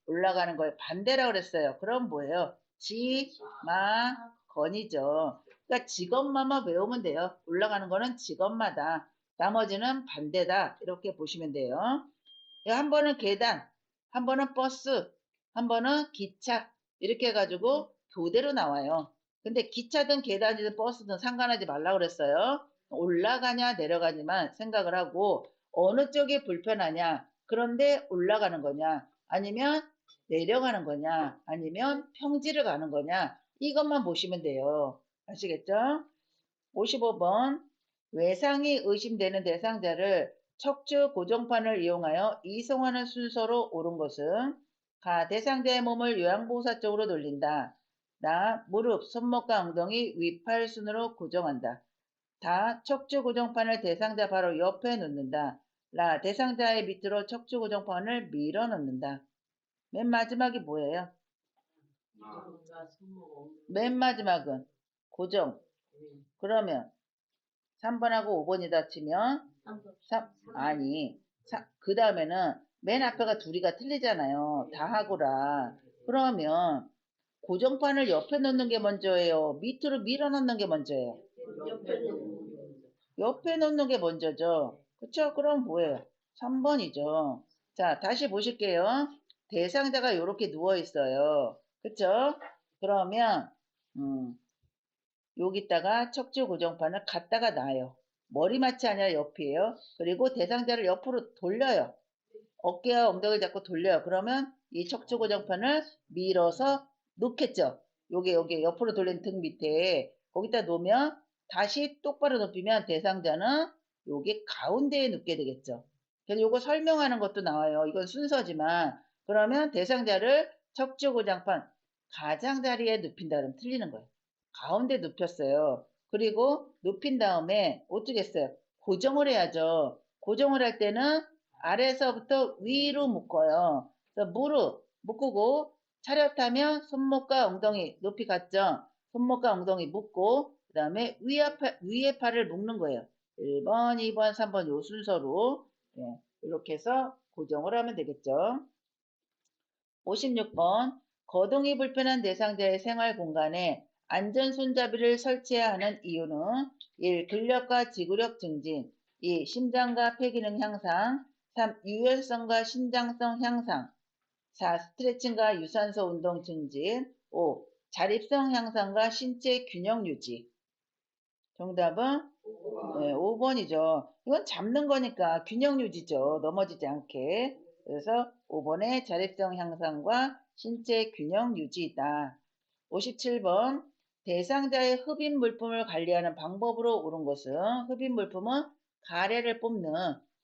올라가는 거예요. 반대라고 그랬어요. 그럼 뭐예요? 지, 마, 건이죠. 그러니까 지것만만 외우면 돼요. 올라가는 거는 지것마다. 나머지는 반대다. 이렇게 보시면 돼요. 한 번은 계단, 한 번은 버스, 한 번은 기차. 이렇게 해가지고 교대로 나와요. 근데 기차든 계단이든 버스든 상관하지 말라고 그랬어요. 올라가냐 내려가냐만 생각을 하고 어느 쪽이 불편하냐. 그런데 올라가는 거냐. 아니면 내려가는 거냐. 아니면 평지를 가는 거냐. 이것만 보시면 돼요. 아시겠죠? 55번 외상이 의심되는 대상자를 척추 고정판을 이용하여 이송하는 순서로 옳은 것은 가. 대상자의 몸을 요양보호사 쪽으로 돌린다. 나. 무릎, 손목과 엉덩이 위팔 순으로 고정한다. 다. 척추 고정판을 대상자 바로 옆에 놓는다. 라. 대상자의 밑으로 척추 고정판을 밀어 넣는다. 맨 마지막이 뭐예요? 맨 마지막은 고정. 그러면 3번하고 5번이다 치면 아니 그 다음에는 맨 앞에가 둘이가 틀리잖아요. 다 하고라. 그러면 고정판을 옆에 놓는 게 먼저예요. 밑으로 밀어 넣는 게 먼저예요. 옆에 놓는 게 먼저죠. 그쵸? 그럼 뭐예요? 3번이죠. 자, 다시 보실게요. 대상자가 이렇게 누워 있어요. 그쵸? 그러면 여기다가 척추 고정판을 갖다가 놔요. 머리맡이 아니라 옆이에요. 그리고 대상자를 옆으로 돌려요. 어깨와 엉덩이를 잡고 돌려요. 그러면 이 척추 고정판을 밀어서 놓겠죠. 여기 옆으로 돌린 등 밑에 거기다 놓으면 다시 똑바로 높이면 대상자는 여기 가운데에 눕게 되겠죠. 그래서 요거 설명하는 것도 나와요. 이건 순서지만 그러면 대상자를 척추 고정판 가장자리에 눕힌다 그러면 틀리는 거예요. 가운데 눕혔어요. 그리고 눕힌 다음에 어떻게 했어요? 고정을 해야죠. 고정을 할 때는 아래서부터 위로 묶어요. 그래서 무릎 묶고 차렷하면 손목과 엉덩이 높이 갔죠. 손목과 엉덩이 묶고 그 다음에 위에 팔을 묶는 거예요. 1번, 2번, 3번 요 순서로 이렇게 해서 고정을 하면 되겠죠. 56번 거동이 불편한 대상자의 생활 공간에 안전 손잡이를 설치해야 하는 이유는 1. 근력과 지구력 증진 2. 심장과 폐기능 향상 3. 유연성과 신장성 향상 4. 스트레칭과 유산소 운동 증진 5. 자립성 향상과 신체 균형 유지 정답은 5번이죠. 이건 잡는 거니까 균형 유지죠. 넘어지지 않게. 그래서 5번의 자립성 향상과 신체 균형 유지이다. 57번 대상자의 흡입 물품을 관리하는 방법으로 옳은 것은 흡입 물품은 가래를 뽑는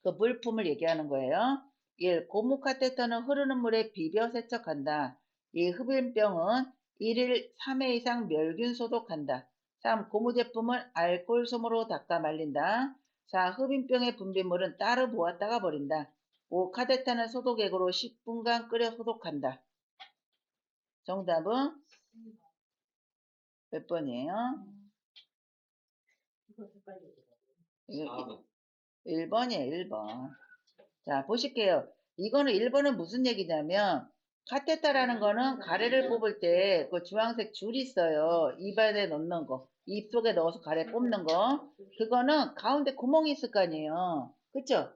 그 물품을 얘기하는 거예요. 1. 고무 카테터는 흐르는 물에 비벼 세척한다. 2. 흡입병은 1일 3회 이상 멸균 소독한다. 3. 고무 제품은 알코올 솜으로 닦아 말린다. 4. 흡입병의 분비물은 따로 모았다가 버린다. 5. 카테터는 소독액으로 10분간 끓여 소독한다. 정답은 몇 번이에요? 이거 헷갈려. 1번이에요, 1번. 자, 보실게요. 이거는 1번은 무슨 얘기냐면, 카테터라는 거는 가래를 뽑을 때 그 주황색 줄 있어요. 입안에 넣는 거. 입 속에 넣어서 가래 뽑는 거. 그거는 가운데 구멍이 있을 거 아니에요. 그쵸?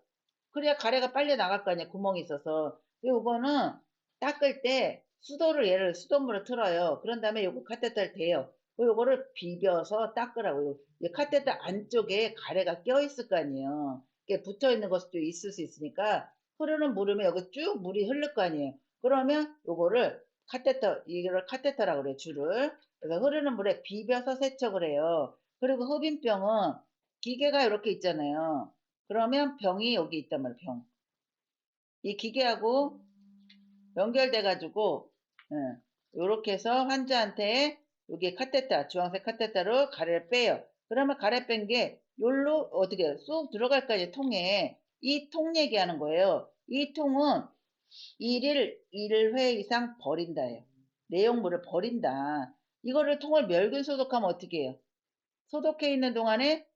그래야 가래가 빨리 나갈 거 아니에요. 구멍이 있어서. 그리고 이거는 닦을 때 수돗물을 틀어요. 그런 다음에 요거 카테터를 대요. 그리고 요거를 비벼서 닦으라고요. 이 카테터 안쪽에 가래가 껴 있을 거 아니에요. 이게 붙어 있는 것도 있을 수 있으니까 흐르는 물이면 여기 쭉 물이 흐를 거 아니에요. 그러면 요거를 이거를 카테터라고 그래요. 줄을. 그래서 흐르는 물에 비벼서 세척을 해요. 그리고 흡인병은 기계가 이렇게 있잖아요. 그러면 병이 여기 있단 말이에요. 병. 이 기계하고 연결돼 가지고 이렇게 해서 환자한테 여기 카테터, 주황색 카테터로 가래를 빼요. 그러면 가래 뺀 게 요로 어떻게 쑥 들어갈 거 아니에요. 통에. 이 통 얘기하는 거예요. 이 통은 1회 이상 버린다예요. 내용물을 버린다. 이거를 통을 멸균 소독하면 어떻게 해요? 소독해 있는 동안에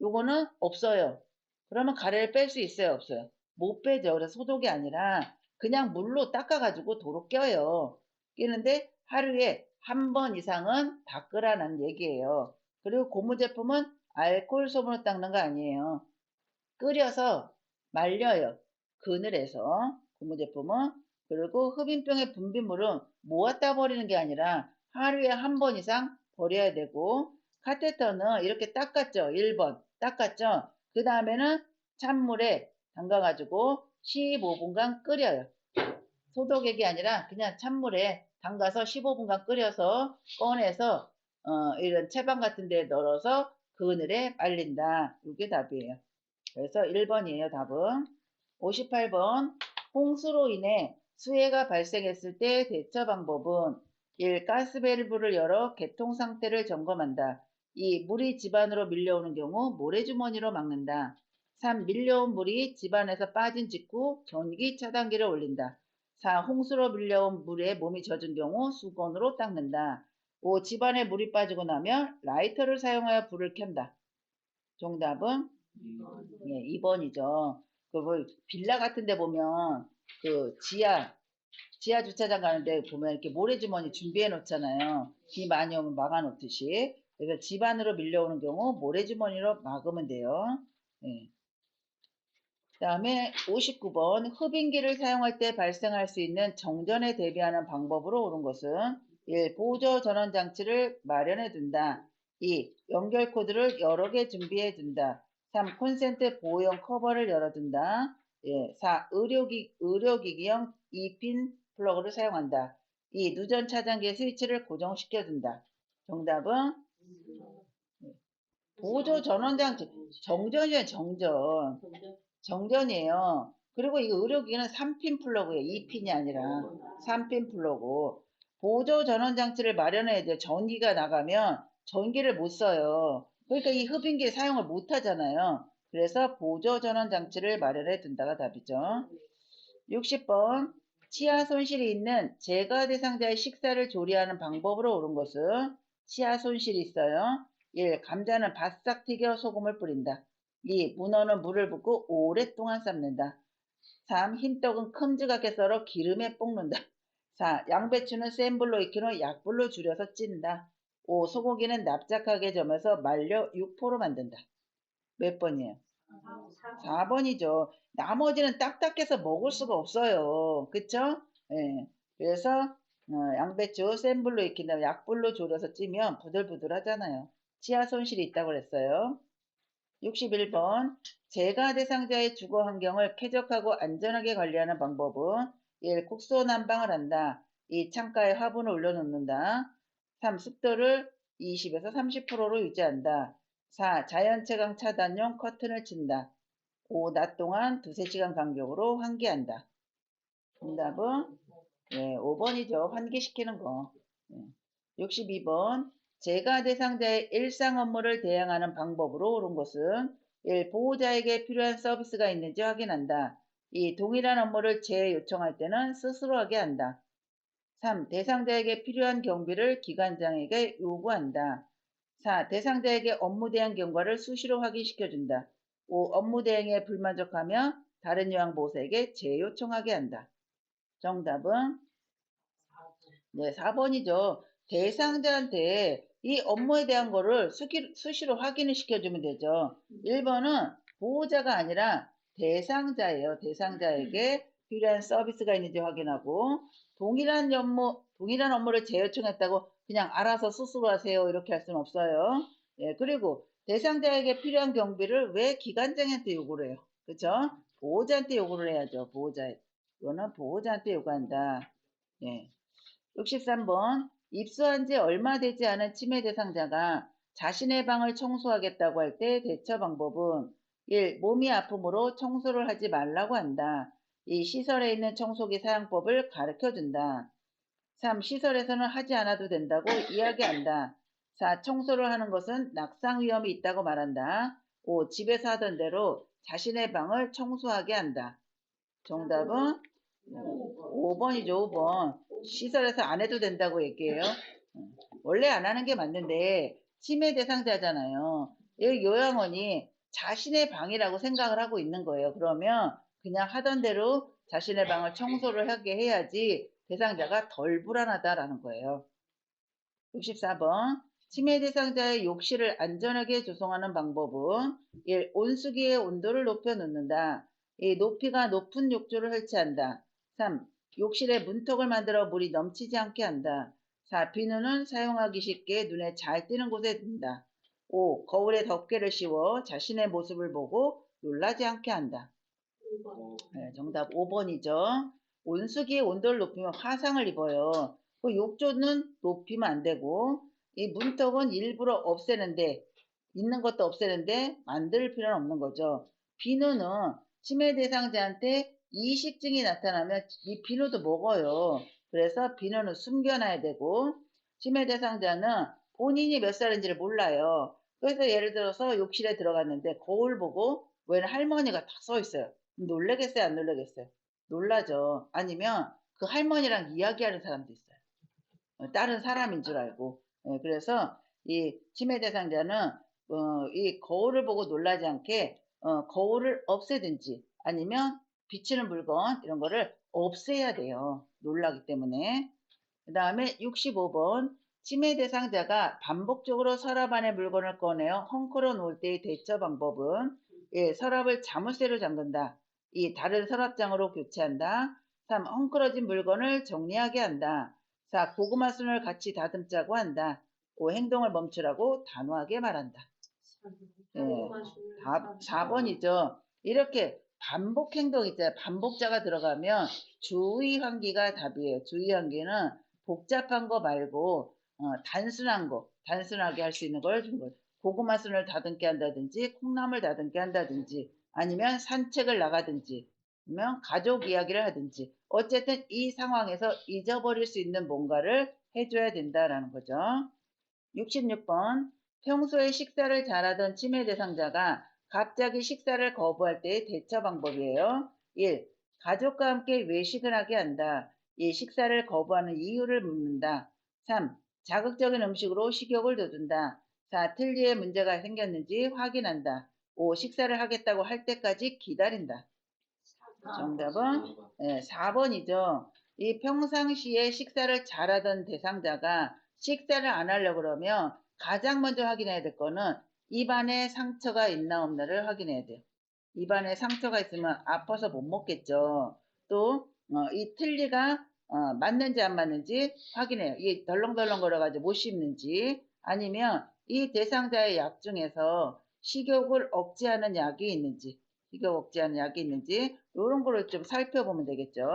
요거는 없어요. 그러면 가래를 뺄 수 있어요? 없어요? 못 빼죠. 그래서 소독이 아니라 그냥 물로 닦아가지고 도로 껴요. 끼는데 하루에 한 번 이상은 닦으라는 얘기예요. 그리고 고무 제품은 알코올 소분으로 닦는 거 아니에요. 끓여서 말려요. 그늘에서 고무 제품은. 그리고 흡인병의 분비물은 모았다 버리는 게 아니라 하루에 한 번 이상 버려야 되고 카테터는 이렇게 닦았죠. 1번 닦았죠. 그 다음에는 찬물에 담가가지고 15분간 끓여요. 소독액이 아니라 그냥 찬물에 담가서 15분간 끓여서 꺼내서 이런 채반 같은 데 널어서 그늘에 말린다. 이게 답이에요. 그래서 1번이에요, 답은. 58번. 홍수로 인해 수해가 발생했을 때 대처 방법은 1. 가스밸브를 열어 개통 상태를 점검한다. 2. 물이 집안으로 밀려오는 경우 모래주머니로 막는다. 3. 밀려온 물이 집안에서 빠진 직후 전기 차단기를 올린다. 4. 홍수로 밀려온 물에 몸이 젖은 경우 수건으로 닦는다. 5. 집안에 물이 빠지고 나면 라이터를 사용하여 불을 켠다. 정답은 2번이죠. 그 빌라 같은 데 보면 그 지하 주차장 가는데 보면 이렇게 모래주머니 준비해 놓잖아요. 비 많이 오면 막아 놓듯이. 그래서 집 안으로 밀려오는 경우 모래주머니로 막으면 돼요. 네. 다음에 59번. 흡인기를 사용할 때 발생할 수 있는 정전에 대비하는 방법으로 옳은 것은 1. 보조 전원 장치를 마련해 둔다. 2. 연결 코드를 여러 개 준비해 둔다. 3. 콘센트 보호용 커버를 열어둔다. 4. 의료기기용 2핀 플러그를 사용한다. 2. 누전 차단기의 스위치를 고정시켜 둔다. 정답은 보조 전원 장치. 정전이에요, 정전. 정전이에요. 그리고 이 의료기기는 3핀 플러그예요. 2핀이 아니라 3핀 플러그. 보조 전원 장치를 마련해야 돼요. 전기가 나가면 전기를 못 써요. 그러니까 이 흡인기 사용을 못 하잖아요. 그래서 보조 전원 장치를 마련해 둔다가 답이죠. 60번. 치아 손실이 있는 제거 대상자의 식사를 조리하는 방법으로 옳은 것은 치아 손실이 있어요. 1. 감자는 바싹 튀겨 소금을 뿌린다. 2. 문어는 물을 붓고 오랫동안 삶는다. 3. 흰떡은 큼지막하게 썰어 기름에 볶는다. 4. 양배추는 센 불로 익힌 후 약불로 줄여서 찐다. 5. 소고기는 납작하게 점여서 말려 육포로 만든다. 몇 번이에요? 4번이죠. 나머지는 딱딱해서 먹을 수가 없어요. 그쵸? 예. 그래서 양배추 센 불로 익힌 다음에 약불로 졸여서 찌면 부들부들하잖아요. 치아 손실이 있다고 그랬어요. 61번. 재가 대상자의 주거 환경을 쾌적하고 안전하게 관리하는 방법은 1. 국소 난방을 한다. 2. 창가에 화분을 올려놓는다. 3. 습도를 20에서 30%로 유지한다. 4. 자연채광 차단용 커튼을 친다. 5. 낮 동안 2~3시간 간격으로 환기한다. 정답은 5번이죠. 환기시키는 거. 62번. 재가 대상자의 일상 업무를 대행하는 방법으로 옳은 것은 1. 보호자에게 필요한 서비스가 있는지 확인한다. 2. 동일한 업무를 재요청할 때는 스스로 하게 한다. 3. 대상자에게 필요한 경비를 기관장에게 요구한다. 4. 대상자에게 업무 대행 경과를 수시로 확인시켜준다. 5. 업무 대행에 불만족하며 다른 요양보호사에게 재요청하게 한다. 정답은 네, 4번이죠. 대상자한테 이 업무에 대한 거를 수시로 확인을 시켜주면 되죠. 1번은 보호자가 아니라 대상자예요. 대상자에게 필요한 서비스가 있는지 확인하고 동일한 업무를 재요청했다고 그냥 알아서 스스로 하세요. 이렇게 할 수는 없어요. 예, 그리고 대상자에게 필요한 경비를 왜 기관장한테 요구를 해요? 그렇죠? 보호자한테 요구를 해야죠. 이거는 보호자한테 요구한다. 예. 63번 입수한 지 얼마 되지 않은 치매 대상자가 자신의 방을 청소하겠다고 할 때 대처 방법은 1. 몸이 아픔으로 청소를 하지 말라고 한다. 2. 시설에 있는 청소기 사용법을 가르쳐준다. 3. 시설에서는 하지 않아도 된다고 이야기한다. 4. 청소를 하는 것은 낙상 위험이 있다고 말한다. 5. 집에서 하던 대로 자신의 방을 청소하게 한다. 정답은 5번이죠, 5번. 시설에서 안 해도 된다고 얘기해요. 원래 안 하는 게 맞는데 치매 대상자잖아요. 이 요양원이 자신의 방이라고 생각을 하고 있는 거예요. 그러면 그냥 하던 대로 자신의 방을 청소를 하게 해야지 대상자가 덜 불안하다라는 거예요. 64번 치매 대상자의 욕실을 안전하게 조성하는 방법은 1. 온수기의 온도를 높여 놓는다. 2. 높이가 높은 욕조를 설치한다. 3. 욕실에 문턱을 만들어 물이 넘치지 않게 한다. 4. 비누는 사용하기 쉽게 눈에 잘 띄는 곳에 둔다. 5. 거울에 덮개를 씌워 자신의 모습을 보고 놀라지 않게 한다. 네, 정답 5번이죠. 온수기의 온도를 높이면 화상을 입어요. 그 욕조는 높이면 안 되고 이 문턱은 일부러 없애는데 있는 것도 없애는데 만들 필요는 없는 거죠. 비누는 치매 대상자한테 이식증이 나타나면 이 비누도 먹어요. 그래서 비누는 숨겨놔야 되고 치매 대상자는 본인이 몇 살인지를 몰라요. 그래서 예를 들어서 욕실에 들어갔는데 거울 보고 웬 할머니가 딱 서 있어요. 놀라겠어요, 안 놀라겠어요? 놀라죠. 아니면 그 할머니랑 이야기하는 사람도 있어요. 다른 사람인 줄 알고. 그래서 이 치매 대상자는 이 거울을 보고 놀라지 않게 거울을 없애든지 아니면 비치는 물건 이런 거를 없애야 돼요. 놀라기 때문에. 그 다음에 65번 치매 대상자가 반복적으로 서랍 안에 물건을 꺼내어 헝클어 놓을 때의 대처 방법은 서랍을 자물쇠로 잠근다. 2. 다른 서랍장으로 교체한다. 3. 헝클어진 물건을 정리하게 한다. 4. 고구마 순을 같이 다듬자고 한다. 5. 행동을 멈추라고 단호하게 말한다. 4번이죠. 이렇게 반복 행동 있잖아요. 반복자가 들어가면 주의 환기가 답이에요. 주의 환기는 복잡한 거 말고 단순한 거, 단순하게 할 수 있는 걸 준 거예요. 고구마 순을 다듬게 한다든지 콩나물 다듬게 한다든지 아니면 산책을 나가든지 아니면 가족 이야기를 하든지 어쨌든 이 상황에서 잊어버릴 수 있는 뭔가를 해줘야 된다라는 거죠. 66번 평소에 식사를 잘하던 치매 대상자가 갑자기 식사를 거부할 때의 대처 방법이에요. 1. 가족과 함께 외식을 하게 한다. 2. 식사를 거부하는 이유를 묻는다. 3. 자극적인 음식으로 식욕을 돋운다. 4. 틀니에 문제가 생겼는지 확인한다. 5. 식사를 하겠다고 할 때까지 기다린다. 정답은 4번이죠. 이 평상시에 식사를 잘하던 대상자가 식사를 안 하려고 그러면 가장 먼저 확인해야 될 거는 입안에 상처가 있나 없나를 확인해야 돼요. 입안에 상처가 있으면 아파서 못 먹겠죠. 또 이 틀니가 맞는지 안 맞는지 확인해요. 이게 덜렁덜렁 걸어가지고 못 씹는지 아니면 이 대상자의 약 중에서 식욕을 억제하는 약이 있는지 식욕 억제하는 약이 있는지 이런 거를 좀 살펴보면 되겠죠.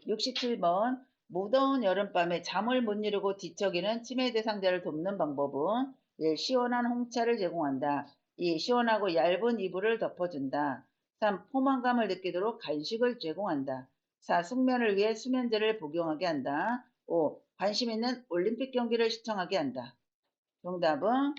67번 무더운 여름밤에 잠을 못 이루고 뒤척이는 치매 대상자를 돕는 방법은 1. 시원한 홍차를 제공한다. 2. 시원하고 얇은 이불을 덮어준다. 3. 포만감을 느끼도록 간식을 제공한다. 4. 숙면을 위해 수면제를 복용하게 한다. 5. 관심 있는 올림픽 경기를 시청하게 한다. 정답은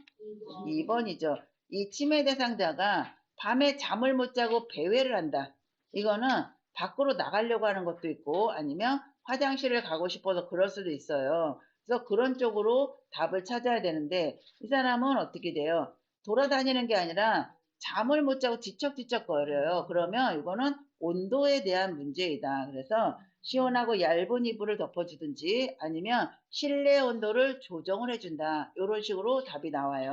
2번이죠. 이 치매 대상자가 밤에 잠을 못 자고 배회를 한다. 이거는 밖으로 나가려고 하는 것도 있고 아니면 화장실을 가고 싶어서 그럴 수도 있어요. 그래서 그런 쪽으로 답을 찾아야 되는데 이 사람은 어떻게 돼요? 돌아다니는 게 아니라 잠을 못 자고 뒤척뒤척거려요. 그러면 이거는 온도에 대한 문제이다. 그래서 시원하고 얇은 이불을 덮어주든지 아니면 실내 온도를 조정을 해준다. 이런 식으로 답이 나와요.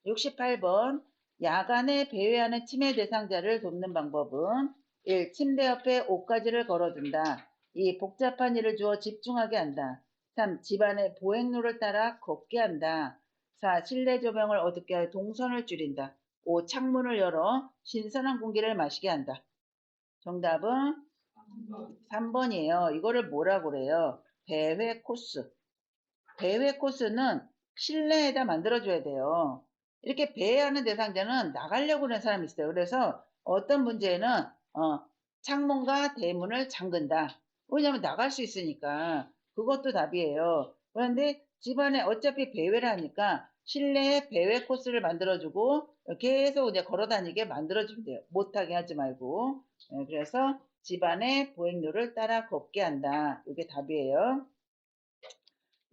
68번 야간에 배회하는 치매 대상자를 돕는 방법은 1. 침대 옆에 옷가지를 걸어둔다. 2. 복잡한 일을 주어 집중하게 한다. 3. 집안의 보행로를 따라 걷게 한다. 4. 실내 조명을 어둡게 하여 동선을 줄인다. 5. 창문을 열어 신선한 공기를 마시게 한다. 정답은 3번이에요. 이거를 뭐라고 그래요? 배회 코스. 배회 코스는 실내에다 만들어줘야 돼요. 이렇게 배회하는 대상자는 나가려고 하는 사람이 있어요. 그래서 어떤 문제는 창문과 대문을 잠근다. 왜냐하면 나갈 수 있으니까. 그것도 답이에요. 그런데 집안에 어차피 배회를 하니까 실내에 배회 코스를 만들어주고 계속 이제 걸어다니게 만들어주면 돼요. 못하게 하지 말고. 그래서 집안의 보행로를 따라 걷게 한다. 이게 답이에요.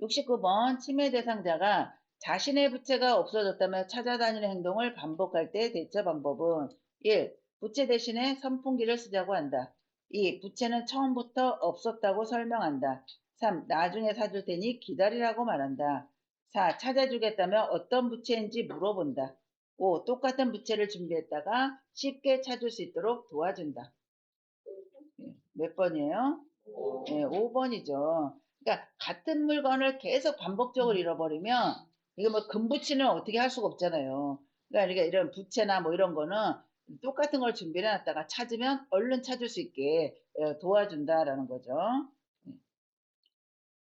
69번 치매 대상자가 자신의 부채가 없어졌다며 찾아다니는 행동을 반복할 때 대처 방법은 1. 부채 대신에 선풍기를 쓰자고 한다. 2. 부채는 처음부터 없었다고 설명한다. 3. 나중에 사줄 테니 기다리라고 말한다. 4. 찾아주겠다며 어떤 부채인지 물어본다. 5. 똑같은 부채를 준비했다가 쉽게 찾을 수 있도록 도와준다. 몇 번이에요? 네, 5번이죠. 그러니까 같은 물건을 계속 반복적으로 잃어버리면 이거 뭐 금부치는 어떻게 할 수가 없잖아요. 그러니까 이런 부채나 뭐 이런 거는 똑같은 걸 준비해 놨다가 찾으면 얼른 찾을 수 있게 도와준다라는 거죠.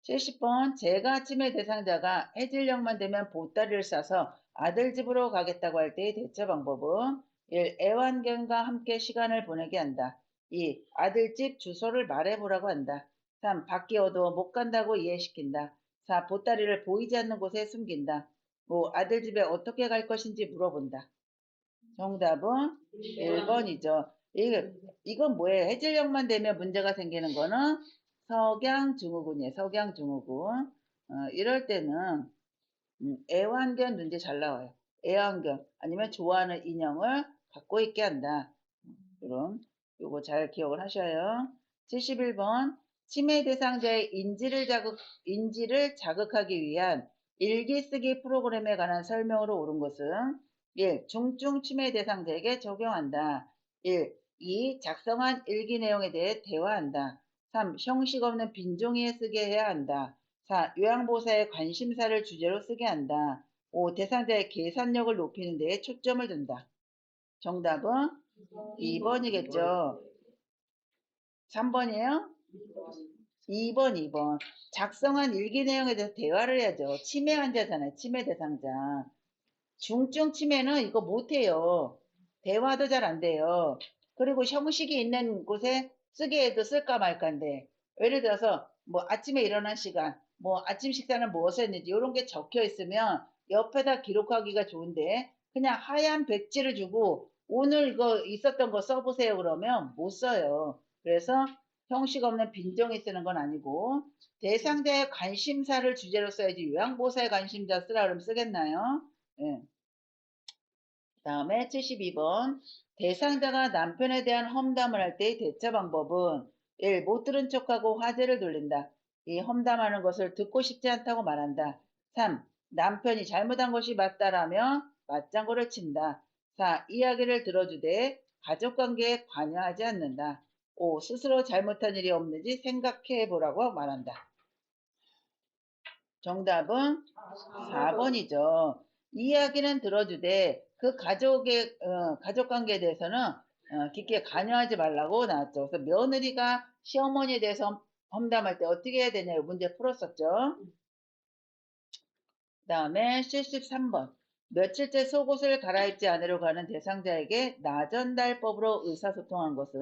70번 제가 치매 대상자가 해질녘만 되면 보따리를 싸서 아들 집으로 가겠다고 할 때의 대처 방법은 1. 애완견과 함께 시간을 보내게 한다. 2. 아들 집 주소를 말해보라고 한다. 3. 밖이 어두워 못 간다고 이해시킨다. 4. 보따리를 보이지 않는 곳에 숨긴다. 5. 아들 집에 어떻게 갈 것인지 물어본다. 정답은 1번이죠. 이건 뭐예요? 해질녘만 되면 문제가 생기는 거는 석양증후군이에요. 석양증후군. 이럴 때는 애완견 문제 잘 나와요. 애완견 아니면 좋아하는 인형을 갖고 있게 한다. 그럼 요거 잘 기억을 하셔요. 71번 치매 대상자의 인지를 자극하기 위한 일기 쓰기 프로그램에 관한 설명으로 옳은 것은 1. 중증 치매 대상자에게 적용한다. 1. 2. 작성한 일기 내용에 대해 대화한다. 3. 형식 없는 빈종이에 쓰게 해야 한다. 4. 요양보호사의 관심사를 주제로 쓰게 한다. 5. 대상자의 계산력을 높이는 데에 초점을 둔다. 정답은 2번이겠죠. 3번이에요? 2번. 작성한 일기 내용에 대해서 대화를 해야죠. 치매 환자잖아요. 치매 대상자. 중증 치매는 이거 못해요. 대화도 잘 안 돼요. 그리고 형식이 있는 곳에 쓰게 해도 쓸까 말까인데 예를 들어서 뭐 아침에 일어난 시간, 뭐 아침 식사는 무엇을 했는지 이런 게 적혀 있으면 옆에다 기록하기가 좋은데 그냥 하얀 백지를 주고 오늘 이거 있었던 거 써보세요 그러면 못 써요. 그래서 형식 없는 빈종이 쓰는 건 아니고 대상자의 관심사를 주제로 써야지 요양보호사의 관심사 쓰라 그러면 쓰겠나요? 예. 다음에 72번 대상자가 남편에 대한 험담을 할 때의 대처 방법은 1. 못 들은 척하고 화제를 돌린다. 2. 험담하는 것을 듣고 싶지 않다고 말한다. 3. 남편이 잘못한 것이 맞다라며 맞장구를 친다. 4. 이야기를 들어주되 가족관계에 관여하지 않는다. 5. 스스로 잘못한 일이 없는지 생각해 보라고 말한다. 정답은 4번이죠. 이야기는 들어주되 그 가족의 가족 관계에 대해서는 깊게 관여하지 말라고 나왔죠. 그래서 며느리가 시어머니에 대해서 험담할 때 어떻게 해야 되냐 문제 풀었었죠. 그다음에 73번 며칠째 속옷을 갈아입지 않으려고 하는 대상자에게 나전달법으로 의사소통한 것은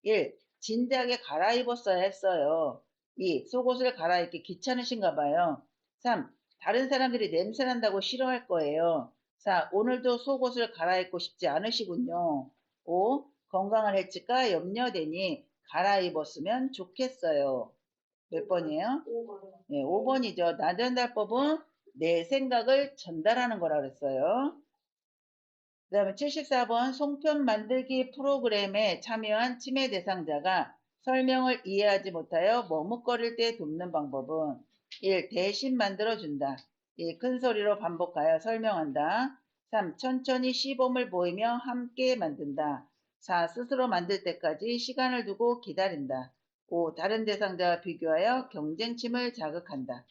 1. 진작에 갈아입었어야 했어요. 2. 속옷을 갈아입기 귀찮으신가 봐요. 3. 다른 사람들이 냄새난다고 싫어할 거예요. 4. 오늘도 속옷을 갈아입고 싶지 않으시군요. 5. 건강을 해칠까 염려되니 갈아입었으면 좋겠어요. 몇 번이에요? 5번. 네, 5번이죠. 나전달법은 내 생각을 전달하는 거라 그랬어요. 그 다음에 74번 송편 만들기 프로그램에 참여한 치매 대상자가 설명을 이해하지 못하여 머뭇거릴 때 돕는 방법은 1. 대신 만들어준다. 2. 큰 소리로 반복하여 설명한다. 3. 천천히 시범을 보이며 함께 만든다. 4. 스스로 만들 때까지 시간을 두고 기다린다. 5. 다른 대상자와 비교하여 경쟁심을 자극한다.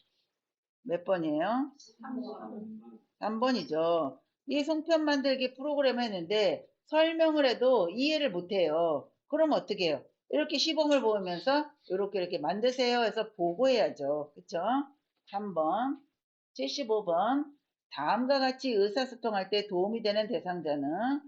몇 번이에요? 3번. 3번이죠. 이 송편 만들기 프로그램 했는데 설명을 해도 이해를 못해요. 그럼 어떻게 해요? 이렇게 시범을 보면서 이렇게 만드세요 해서 보고해야죠. 그쵸? 3번. 75번. 다음과 같이 의사소통할 때 도움이 되는 대상자는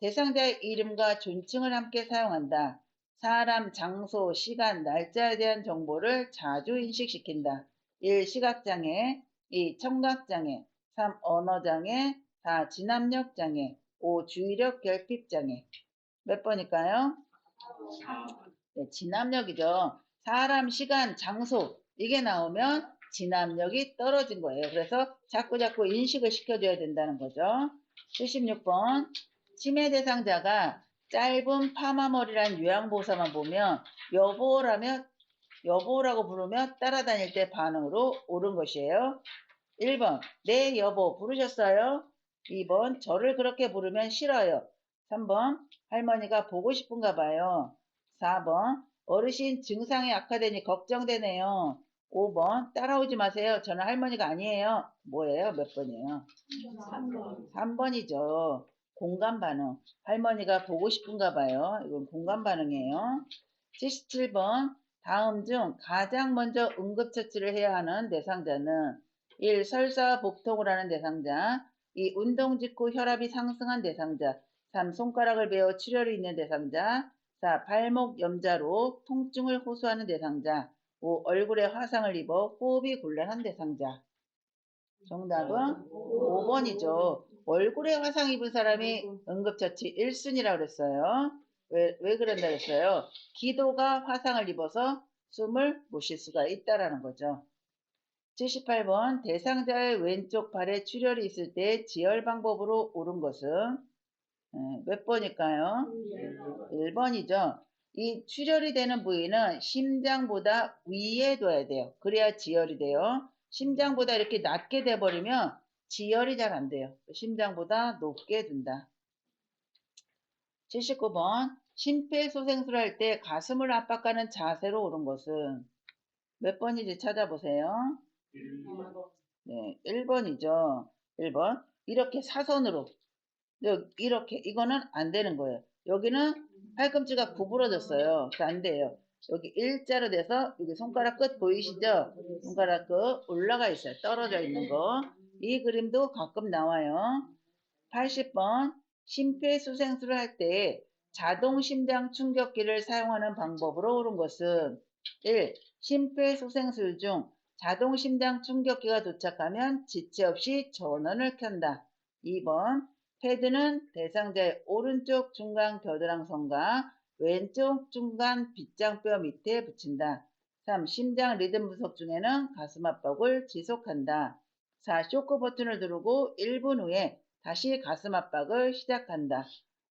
대상자의 이름과 존칭을 함께 사용한다. 사람, 장소, 시간, 날짜에 대한 정보를 자주 인식시킨다. 1. 시각장애, 2. 청각장애, 3. 언어장애, 4. 진압력장애, 5. 주의력 결핍장애. 몇 번일까요? 3번. 네, 진압력이죠. 사람, 시간, 장소 이게 나오면 진압력이 떨어진 거예요. 그래서 자꾸 인식을 시켜줘야 된다는 거죠. 76번 치매 대상자가 짧은 파마머리란 요양보호사만 보면 여보라고 부르며 따라다닐 때 반응으로 옳은 것이에요. 1번 네 여보 부르셨어요? 2번 저를 그렇게 부르면 싫어요. 3번 할머니가 보고 싶은가 봐요. 4번 어르신 증상이 악화되니 걱정되네요. 5번 따라오지 마세요. 저는 할머니가 아니에요. 뭐예요? 몇 번이에요? 3번. 3번이죠. 공감 반응. 할머니가 보고 싶은가 봐요. 이건 공감 반응이에요. 77번 다음 중 가장 먼저 응급처치를 해야 하는 대상자는 1. 설사와 복통을 하는 대상자 2. 운동 직후 혈압이 상승한 대상자 3. 손가락을 베어 출혈이 있는 대상자 4. 발목 염자로 통증을 호소하는 대상자 5. 얼굴에 화상을 입어 호흡이 곤란한 대상자. 정답은 5번이죠. 얼굴에 화상 입은 사람이 응급처치 1순위라고 그랬어요. 왜 그런다 그랬어요? 기도가 화상을 입어서 숨을 못 쉴 수가 있다라는 거죠. 78번 대상자의 왼쪽 발에 출혈이 있을 때 지혈 방법으로 옳은 것은 몇 번일까요? 1번이죠. 이 출혈이 되는 부위는 심장보다 위에 둬야 돼요. 그래야 지혈이 돼요. 심장보다 이렇게 낮게 돼버리면 지혈이 잘 안 돼요. 심장보다 높게 둔다. 79번 심폐소생술을 할 때 가슴을 압박하는 자세로 옳은 것은 몇 번인지 찾아보세요. 1번. 네, 1번이죠. 1번 이렇게 사선으로 이렇게 이거는 안 되는 거예요. 여기는 팔꿈치가 구부러졌어요. 안 돼요. 여기 일자로 돼서 여기 손가락 끝 보이시죠? 손가락 끝 올라가 있어요. 떨어져 있는 거. 이 그림도 가끔 나와요. 80번 심폐소생술을 할 때 자동 심장 충격기를 사용하는 방법으로 옳은 것은 1. 심폐소생술 중 자동 심장 충격기가 도착하면 지체 없이 전원을 켠다. 2번 패드는 대상자의 오른쪽 중간 겨드랑선과 왼쪽 중간 빗장뼈 밑에 붙인다. 3. 심장 리듬 분석 중에는 가슴 압박을 지속한다. 4. 쇼크 버튼을 누르고 1분 후에 다시 가슴 압박을 시작한다.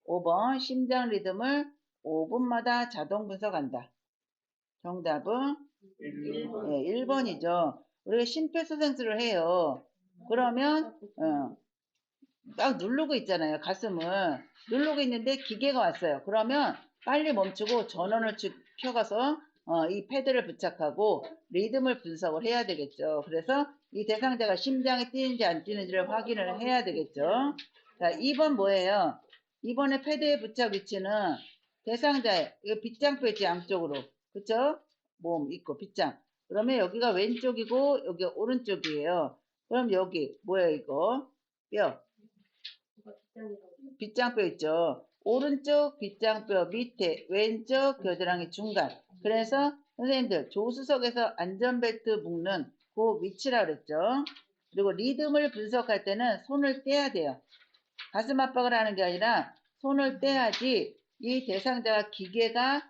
5번 심장 리듬을 5분마다 자동 분석한다. 정답은 1번이죠. 우리가 심폐소생술을 해요. 그러면 막 누르고 있잖아요. 가슴을 누르고 있는데 기계가 왔어요. 그러면 빨리 멈추고 전원을 켜가서 이 패드를 부착하고 리듬을 분석을 해야 되겠죠. 그래서 이 대상자가 심장이 뛰는지 안 뛰는지를 확인을 해야 되겠죠. 자, 2번 뭐예요? 2번의 패드의 부착 위치는 대상자의 빗장뼈 있지 양쪽으로. 그쵸? 몸 있고 빗장. 그러면 여기가 왼쪽이고 여기가 오른쪽이에요. 그럼 여기 뭐예요 이거? 뼈. 빗장뼈 있죠. 오른쪽 빗장뼈 밑에 왼쪽 겨드랑이 중간. 그래서 선생님들 조수석에서 안전벨트 묶는 그 위치라 그랬죠. 그리고 리듬을 분석할 때는 손을 떼야 돼요. 가슴 압박을 하는 게 아니라 손을 떼야지 이 대상자가 기계가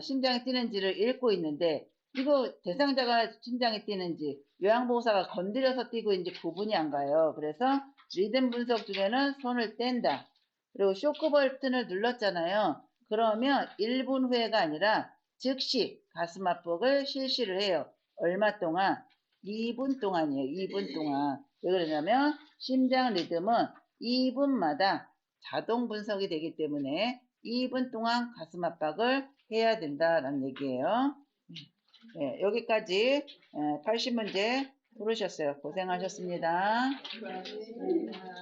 심장이 뛰는지를 읽고 있는데 이거 대상자가 심장이 뛰는지 요양보호사가 건드려서 뛰고 있는지 구분이 안 가요. 그래서 리듬 분석 중에는 손을 뗀다. 그리고 쇼크 버튼을 눌렀잖아요. 그러면 1분 후에가 아니라 즉시 가슴 압박을 실시를 해요. 얼마 동안? 2분 동안이에요. 2분 동안. 왜 그러냐면 심장 리듬은 2분마다 자동 분석이 되기 때문에 2분 동안 가슴 압박을 해야 된다라는 얘기예요. 네, 여기까지 80문제 풀으셨어요. 고생하셨습니다. 수고하셨습니다.